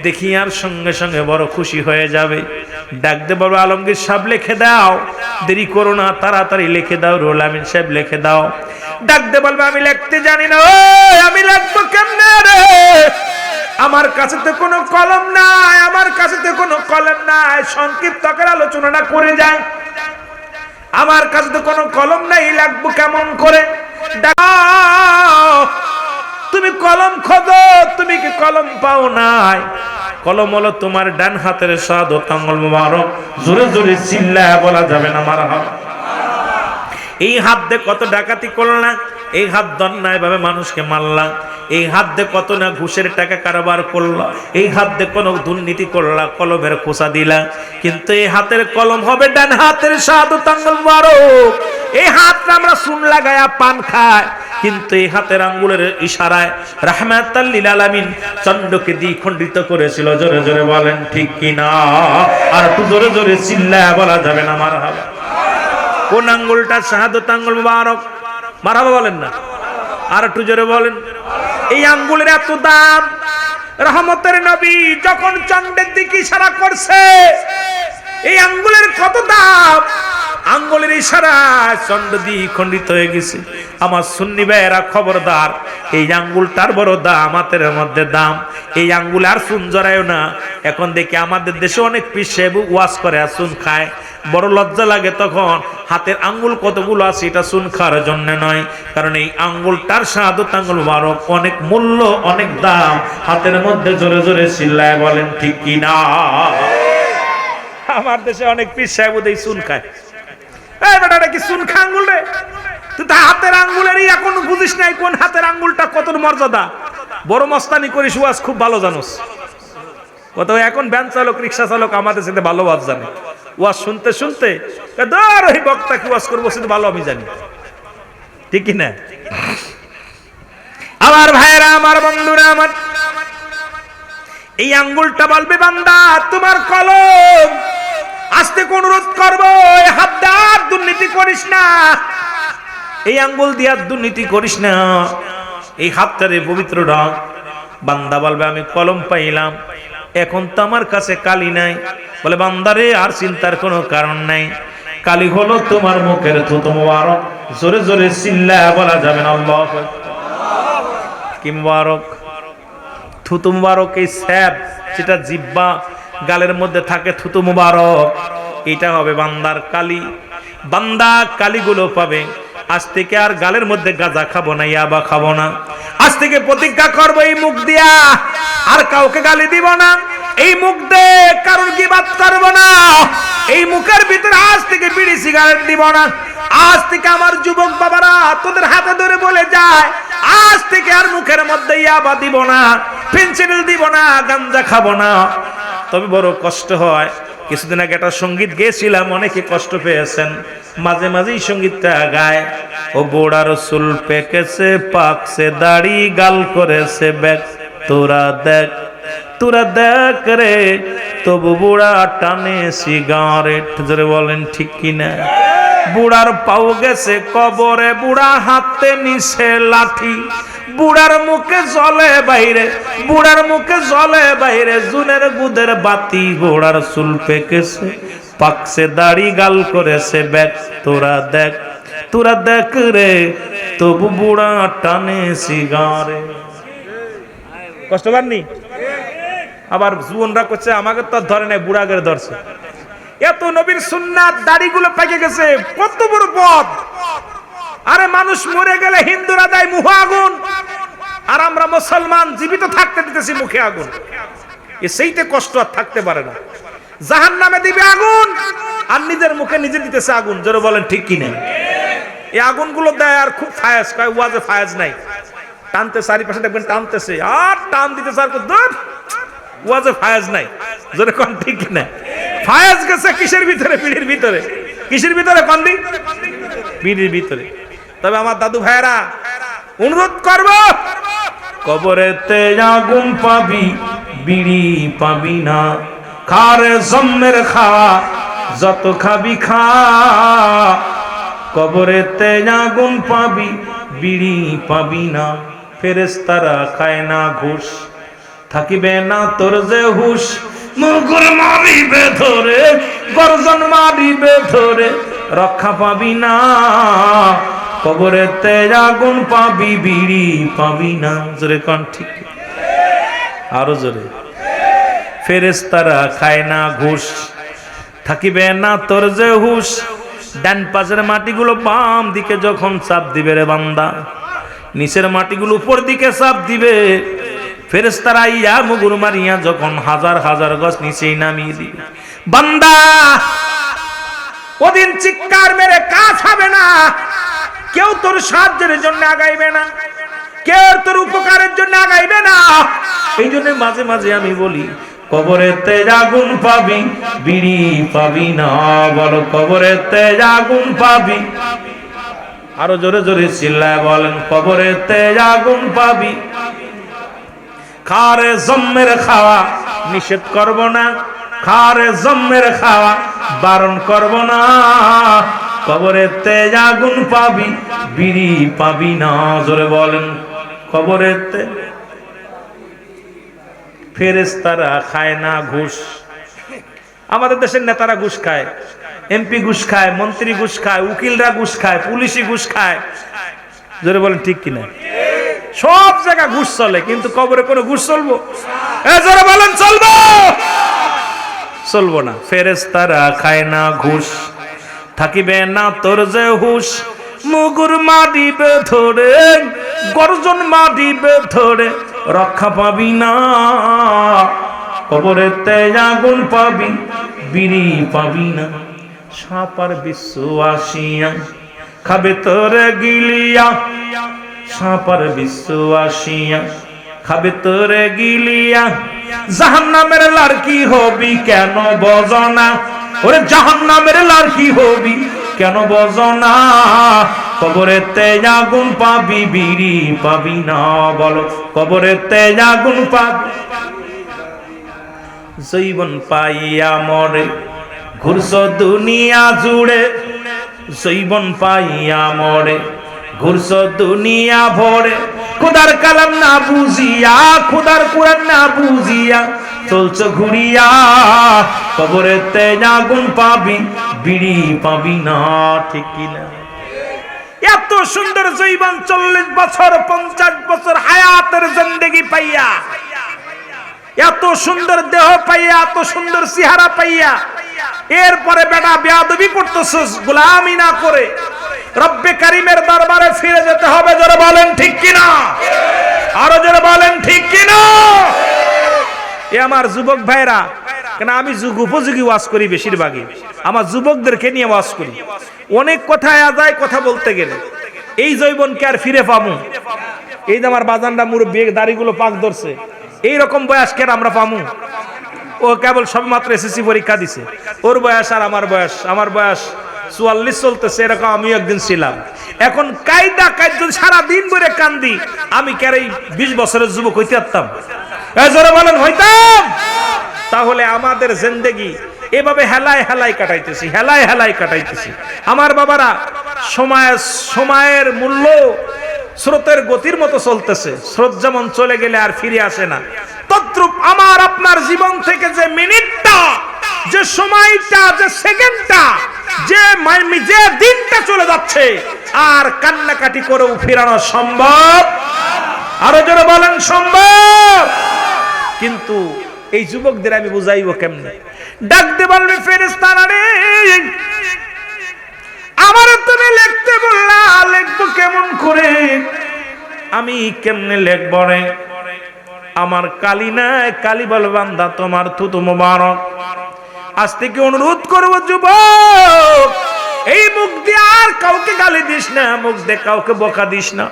দেখি আর সঙ্গে সঙ্গে বড় খুশি হয়ে যাবে। ডাকতে বলবো, আলমগীর সাহেব লিখে দাও, দেরি করো না, তাড়াতাড়ি লিখে দাও, রুহুল আমিন সাহেব লিখে দাও। ডাকতে বলবে, আমি লিখতে জানি না। আমি লিখবো কেমনে রে? আমার কাছে তো কোনো কলম নাই, আমার কাছে তো কোনো কলম নাই, সংক্ষিপ্ত আকারে আলোচনাটা করে যায়। আমার কাছে তো কোনো কলম নাই, লিখবো কেমন করে? তুমি কলম খোঁজো, তুমি কি কলম পাও নাই? কলম হলো তোমার ডান হাতের শাহাদাত আঙ্গুল মুবারক। জোরে জোরে চিল্লায়া বলা যাবে না মারহাবা। এই হাত দিয়ে কত ডাকাতি করলা, এই হাত অন্যায় ভাবে মানুষকে মারলা, এই হাত দিয়ে কত না ঘুষের টাকা কারবার করলা, এই হাত দিয়ে কোনো দুর্নীতি করলা, কলমের খোসা দিলা, কিন্তু এই হাতের কলম হবে ডান হাতের শাহাদাত আঙ্গুল মুবারক। এই হাতটা আমরা চুন লাগায়া পান খাই, কিন্তু এই হাতের আঙ্গুলের ইশারায় রাহমাতাল লিল আলামিন চন্দ্রকে দ্বিখণ্ডিত করেছিল। জোরে জোরে বলেন ঠিক কিনা? আর একটু জোরে জোরে চিল্লায়া বলা যাবে না মারহাবা। কোন আঙ্গুলটা? শাহাদাত আঙ্গুল মুবারক। মারহাবা বলেন না? আর একটু জোরে বলেন। এই আঙ্গুলের এত দাম, রহমতের নবী যখন চন্দ্রের দিকে ইশারা করছে, এই আঙ্গুলের কত দাম! আঙ্গুলের ইশারায় চন্দ্র দ্বিখণ্ডিত হয়ে গেছে। আমার সুন্নি ভাইয়েরা খবরদার, এই আঙ্গুলটার বড় দাম, হাতের মধ্যে দাম। এই আঙ্গুল আর চুন জড়ায় না। এখন দেখি আমাদের দেশে অনেক পীর সাহেব ওয়াজ করে আর চুন খায়, বড় লজ্জা লাগে। তখন হাতের আঙ্গুল কতগুলো আছে এটা চুন খাওয়ার জন্য নয়, কারণ এই আঙ্গুলটার শাহাদত আঙ্গুল মুবারক অনেক মূল্য, অনেক দাম। হাতের মধ্যে জোরে জোরে চিল্লায় বলেন ঠিক কি না? আমার দেশে অনেক পীর সাহেব ওদের চুন খায়। এই বেটাটা কি চুন খা আঙ্গুল রে? তুই তো হাতের আঙ্গুলেরই এখন বুঝিস নাই কোন হাতের আঙ্গুলটা কত মর্যাদা। বড় মস্তানি করিস, ওয়াজ খুব ভালো জানোস। কত এখন ভ্যান চালক, রিক্সা চালক আমাদের সাথে ভালো ওয়াজ জানে। ওয়াজ শুনতে শুনতে ধর ওই বক্তা কি ওয়াজ করবো সেটা ভালো আমি জানি, ঠিক কি না? আমার ভাইরা, আমার বন্ধুরা, আমার এই আঙ্গুলটা বলবে বান্দা তোমার কলম। আস্তে অনুরোধ করবো, হাত দাঁত দুর্নীতি করিস না, এই আঙ্গুল দিয়ে দুর্নীতি করিস না। এই হাতটারে পবিত্র রাখ। বান্দা বলবে আমি কলম পাইলাম, এখন তো আমার কাছে কালি নাই। বলে বান্দারে আর চিন্তার কোনো কারণ নাই, কালি হলো তোমার মুখের থুতু মুবারক। জোরে জোরে চিল্লায়া বলা যাবে না আল্লাহু আকবার। কি মুবারক? থুতু মুবারক, এই স্যাব যেটা জিহ্বা গালের মধ্যে থাকে, থুতু মুবারক, এটা হবে বান্দার কালি। বান্দা কালিগুলো পাবে। আজ থেকে আর গালের মধ্যে গাঁজা খাবো না, ইয়াবা খাবো না। আজ থেকে প্রতিজ্ঞা করবো এই মুখ দিয়া আর কাউকে গালি দিব না, এই মুখ দিয়ে কারোর গীবাত করবো না, এই মুখের ভিতরে আজ থেকে বিড়ি সিগারেট দিব না। আজ থেকে আমার যুবক বাবারা তোদের হাতে ধরে বলে যায়, আজ থেকে আর মুখের মধ্যে ইয়াবা দিব না, পেন্সিল দিব না, গাঞ্জা খাবো না। তবে বড় কষ্ট হয়। কিছুদিন আগে একটা সঙ্গীত গেয়েছিলাম, অনেকে কষ্ট পেয়েছেন। মাঝে মাঝেই সঙ্গীতটা গায়, ও বুড়ার চুল পেকেছে পাকছে দাড়ি গাল করেছে ব্যাগ, তোরা দেখ তোরা দেখ রে তবু বুড়া টানে সিগারেট। জোরে বলেন ঠিক কিনা? বুড়ার পাও গেছে কবরে, বুড়া হাতে নিছে লাঠি, বুড়ার মুখে জলে বাইরে, বুড়ার মুখে জলে বাইরে জুনের গুদের বাতি। বুড়ার চুল পেকেছে পাকছে দাড়ি গাল করেছে ব্যাগ, তোরা দেখ তোরা দেখ রে তবু বুড়া টানে সিগারেট। কষ্ট পাননি? আবার জুবনরা করছে আমাকে তো ধরে নাই, বুড়াকে ধরছে। এত নবীর সুন্নাত, দাড়িগুলো পেকে গেছে, কত বড় পথ। আরে মানুষ মরে গেলে হিন্দুরা দেয় মুখে আগুন, আর আমরা মুসলমান জীবিত থাকতে দিতেছি মুখে আগুন। এ সেইতে কষ্ট আর থাকতে পারে না। জাহান্নামে দিবে আগুন আর নিজের মুখে নিজে দিতেছে আগুন। জোরে বলেন ঠিক কিনা? এই আগুনগুলো দেয় আর খুব ফায়াজ, কয় ওয়াজে ফায়াজ নাই, টানতে চারিপাশে দেখবেন টানতেছে আর টান দিতেছে আর দূর, ওয়াজে ফায়াজ নাই। জোরে কোন ঠিক কিনা? ফায়াজ গেছে কিসের ভিতরে? বিড়ির ভিতরে। কিসের ভিতরে? কন্দি বিড়ির ভিতরে। তবে আমার দাদু ভাইরা অনুরোধ করব, কবরেতে আগুন পাবি বিড়ি পাবি না, খারে জম্মের খাওয়া যত খাবি খা। কবরেতে আগুন পাবি বিড়ি পাবি না, ফেরেশতারা খায় না ঘুষ, থাকিবে না তোর যে হুশ। মুগুর মারিবে ধরে, গর্জন মারিবে ধরে, রক্ষা পাবি না। কবরেতে আগুন পাবি বিড়ি পাবি না। জোরে কোন ঠিক? আরো জোরে। ফেরেশতারা খায় না ঘুষ, থাকিবে না তোর যে হুশ। ডান পাশের মাটিগুলো বাম দিকে যখন চাপ দিবে রে বান্দা, নিচের মাটিগুলো উপর দিকে চাপ দিবে। ফেরেশতারা ইয়া মুগুর মারিয়া যখন হাজার হাজার গজ নিচেই নামিয়ে দিবে। বান্দা ওদিন চিৎকার মেরে কাজ হবে না, কেউ তোর সাহায্যের জন্য আগাইবে না, কেউ তোর উপকারের জন্য আগাইবে না। এই জন্য মাঝে মাঝে আমি বলি, কবরেতে আগুন পাবি বিড়ি পাবি না। বলো কবরেতে আগুন পাবি, আরো জোরে জোরে চিল্লায় বলেন, কবরেতে আগুন পাবি। খারে জম্মের খাওয়া নিষেধ করব না, খারে জম্মের খাওয়া বারণ করব না। কবরেতে আগুন পাবি বিড়ি পাবি না। জোরে বলেন কবরেতে ফেরেশতারা খায় না ঘুষ। আমাদের দেশের নেতারা ঘুষ খায়, এমপি ঘুষ খায়, মন্ত্রী ঘুষ খায়, উকিলরা ঘুষ খায়, পুলিশই ঘুষ খায়। জোরে বলেন ঠিক কিনা? সব জায়গা ঘুষ চলে, কিন্তু কবরে কোনো ঘুষ চলবো? জোরে বলেন চলবো? চলবো না। ফেরেশতারা খায় না ঘুষ, থাকিবে না তোর যে হুশ, মুগুর মারিবে ধরে, গর্জন মারিবে ধরে, রক্ষা পাবি না। কবরেতে আগুন পাবি, বিড়ি পাবি না। সাপার বিশ্ব আসিয়া খাবে তোরে গিলিয়া, সাপার বিশ্ব আসিয়া খাবে তোরে গিলিয়া। জাহান্নামের লাড়কি হবি কেন বজনা, ওরে জাহান্নামের লাড়কি হবি কেন বজনা। কবরেতে আগুন পাবি, বিড়ি পাবি না। বলো, কবরেতে আগুন পাবি। জীবন পাইয়া মরে ঘুরছ দুনিয়া জুড়ে, জীবন পাইয়া মরে ঘুরছ দুনিয়া ভরে। খুদার কালাম না বুঝিয়া, খুদার কুরআন না বুঝিয়া চলছ ঘুরিয়া। কবরেতে আগুন পাবি, বিড়ি পাবি না। ঠিক কিনা? এত সুন্দর জীবন, 40 বছর 50 বছর হায়াতের জিন্দেগি পাইয়া, এত সুন্দর দেহ পাইয়া, এত সুন্দর চেহারা পাইয়া, এরপরে বেটা বেয়াদবি করতেছিস গোলামি না করে। রব্বে কারিমের দরবারে ফিরে যেতে হবে। জোরে বলেন ঠিক কিনা? আরো জোরে বলেন ঠিক কিনা? এ আমার যুবক ভাইরা, কেন আমি যুগ উপযোগী ওয়াজ করি, বেশিরভাগই আমার যুবকদেরকে নিয়ে ওয়াজ করি। অনেক কথায় আদায় কথা বলতে গেলে এই যৌবনকে আর ফিরে পাবো? এই যে আমার বাজানরা মুরব্বি, দাড়িগুলো পাক ধরছে, এইরকম বয়স কেন আমরা পামু? ও কেবল সবেমাত্র এসএসসি পরীক্ষা দিছে, ওর বয়স আর আমার বয়স, আমার বয়স 44 চলতেছে, এরকম আমিও একদিন ছিলাম। এখন কায়দা সারা দিন ধরে কান্দি, আমি কেন এই 20 বছরের যুবক হইতে পারতাম? জোরে বলেন হইতাম? তাহলে আমাদের জিন্দেগি এভাবে হেলায় হেলায় কাটাইতেছি, হেলায় হেলায় কাটাইতেছি। আমার বাবারা, সময়ের মূল্য স্রোতের গতির মতো চলতেছে। স্রোত যেমন চলে গেলে আর ফিরে আসে না, তদ্রূপ আমার আপনার জীবন থেকে যে মিনিটটা, যে সময়টা, যে সেকেন্ডটা, যে দিনটা চলে যাচ্ছে, আর কান্নাকাটি করেও ফেরানো সম্ভব? আরো জোরে বলেন সম্ভব? কিন্তু এই যুবকদের আমি বুঝাইবো কেমনে? ডাকতে বলবে ফেরেশতারা রে, আমার তুমি লিখতে বললা, লিখবো কেমন করে? আমি কেমনে লিখব রে? আমার কালি নাই, কালি বল বান্দা তোমার থুতু মোবারক। আজ থেকে অনুরোধ করবো যুবক, এই মুখ দিয়ে আর কাউকে গালি দিস না, মুখ দিয়ে কাউকে বকা দিস না,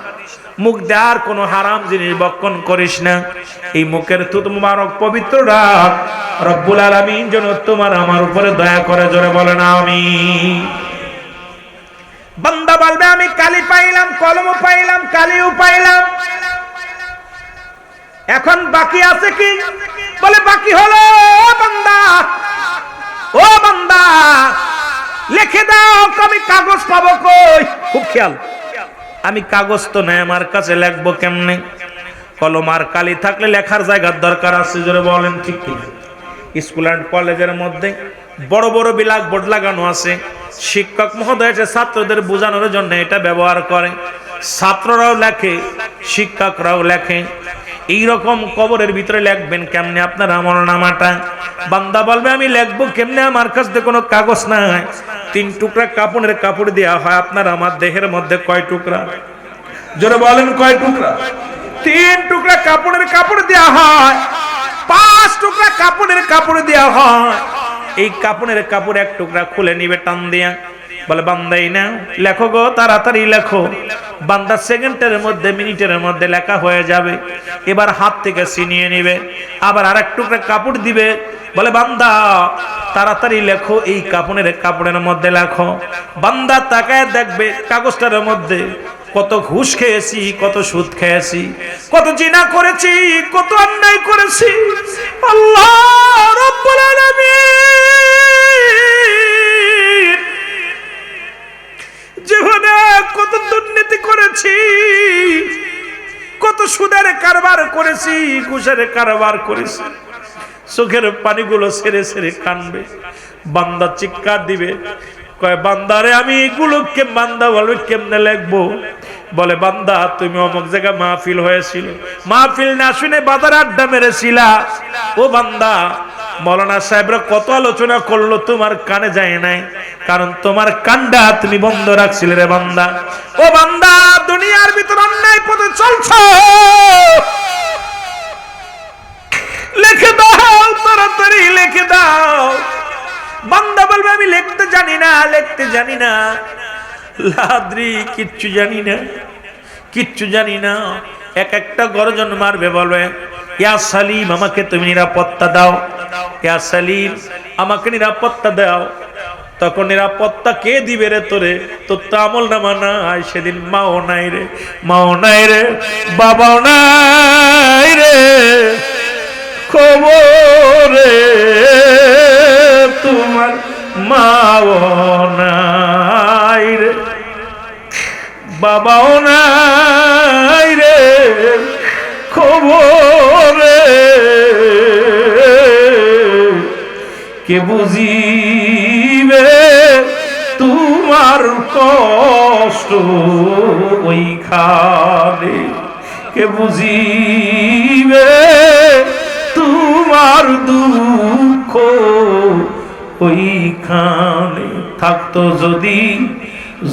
মুখ দিয়ে আর কোনো হারাম জিনিস বক্ষণ করিস না। এই মুখের থুতু মোবারক পবিত্র রাখ। রব্বুল আলামিন যেন তোমার আমার উপরে দয়া করে। জোরে বলেন আমিন। বান্দা বলবে আমি কালি পাইলাম, কলমও পাইলাম, কালিও পাইলাম, এখন বাকি আছে কি? বলে বাকি হলো বান্দা, ও বান্দা লিখে দাও, আমি কাগজ পাবো কই? খুব খেয়াল, আমি কাগজ তো নাই আমার কাছে, লিখবো কেমনে? কলম আর কালি থাকলে লেখার জায়গার দরকার আছে। জোরে বলেন ঠিক কি? স্কুল অ্যান্ড কলেজের মধ্যে বড় বড় ব্ল্যাক বোর্ড লাগানো আছে, শিক্ষক মহোদয় ছাত্রদের বোঝানোর জন্য এটা ব্যবহার করে। ছাত্ররাও লেখে, শিক্ষকরাও লেখে। এইরকম কবরের ভিতরে লিখবেন কেমনে আপনার আমলনামাটা? বান্দা বলবে আমি লিখবো কেমনে, আমার কাছে কোনো কাগজ নাই। 3 টুকরা কাপড়ের কাপড় দেওয়া হয় আপনার আমার দেহের মধ্যে। কয় টুকরা? জোরে বলেন কয় টুকরা? 3 টুকরা কাপড়ের কাপড় দেওয়া হয়, 5 টুকরা কাপড়ের কাপড় দেওয়া হয়। এই কাপড়ের কাপড় 1 টুকরা খুলে নিবে টান দিয়া, বলে বান্দাই না লেখো গো, তাড়াতাড়ি লেখো। বান্দা সেকেন্ডের মধ্যে, মিনিটের মধ্যে লেখা হয়ে যাবে। এবার হাত থেকে ছিনিয়ে নিবে, আবার আরেক টুকরা কাপড় দিবে, বলে বান্দা তাড়াতাড়ি লেখো, এই কাপড়ের মধ্যে লেখো। বান্দা তাকায় দেখবে কাগজটার মধ্যে কত ঘুষ খেয়েছি, কত সুদ খেয়েছি, কত জিনা করেছি, কত অন্যায় করেছি। আল্লাহ রাব্বুল আলামিন জীবনে কত দুর্নীতি করেছি, কত সুদের কারবার করেছি, ঘুষের কারবার করেছি। চোখের পানিগুলো ছেড়ে ছেড়ে কানবে, বান্দা চিৎকার দিবে, কয় বান্দারে আমি এগুলোকে, বান্দা বলবে কেমনে লিখবো? বলে বান্দা তুমি অমুক জায়গায় মাহফিল হয়েছিল, মাহফিল না শুনে বাজার আড্ডা মেরেছিলা। ও বান্দা, মৌলানা সাহেবরা কত আলোচনা করলো, তোমার কানে যায় নাই, কারণ তোমার কানটা তুমি বন্ধ রাখছিলে রে বান্দা। ও বান্দা, দুনিয়ার ভিতর অন্যায় পথে চলছো, লিখে দাও, তাড়াতাড়ি লিখে দাও। বান্দা বলবে আমি লিখতে জানি না, লিখতে জানি না, লাদ্রি, কিচ্ছু জানি না, কিচ্ছু জানি না। এক একটা গর্জন মারবে, বলবে ইয়া সালিম আমাকে তুমি নিরাপত্তা দাও, ইয়া সালিম আমাকে নিরাপত্তা দাও। তখন নিরাপত্তা কে দিবে রে তোরে? তোর তো আমল নামা নাই, সেদিন মাও নাই রে, মাও নাই রে, বাবাও নাই রে, খবরে তোমার মাও নাই রে, বাবাও নাই রে, খবরে কে বুঝিবে তোমার কষ্ট ওইখানে, কে বুঝিবে তোমার দুঃখ ওইখানে। থাকতো যদি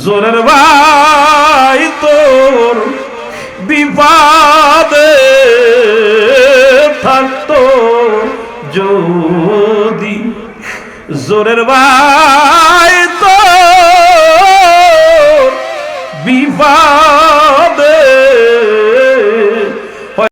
জোরের ভাই তোর বিবাদে, থাকতো যদি জোরের ভাই তোর বিবাদ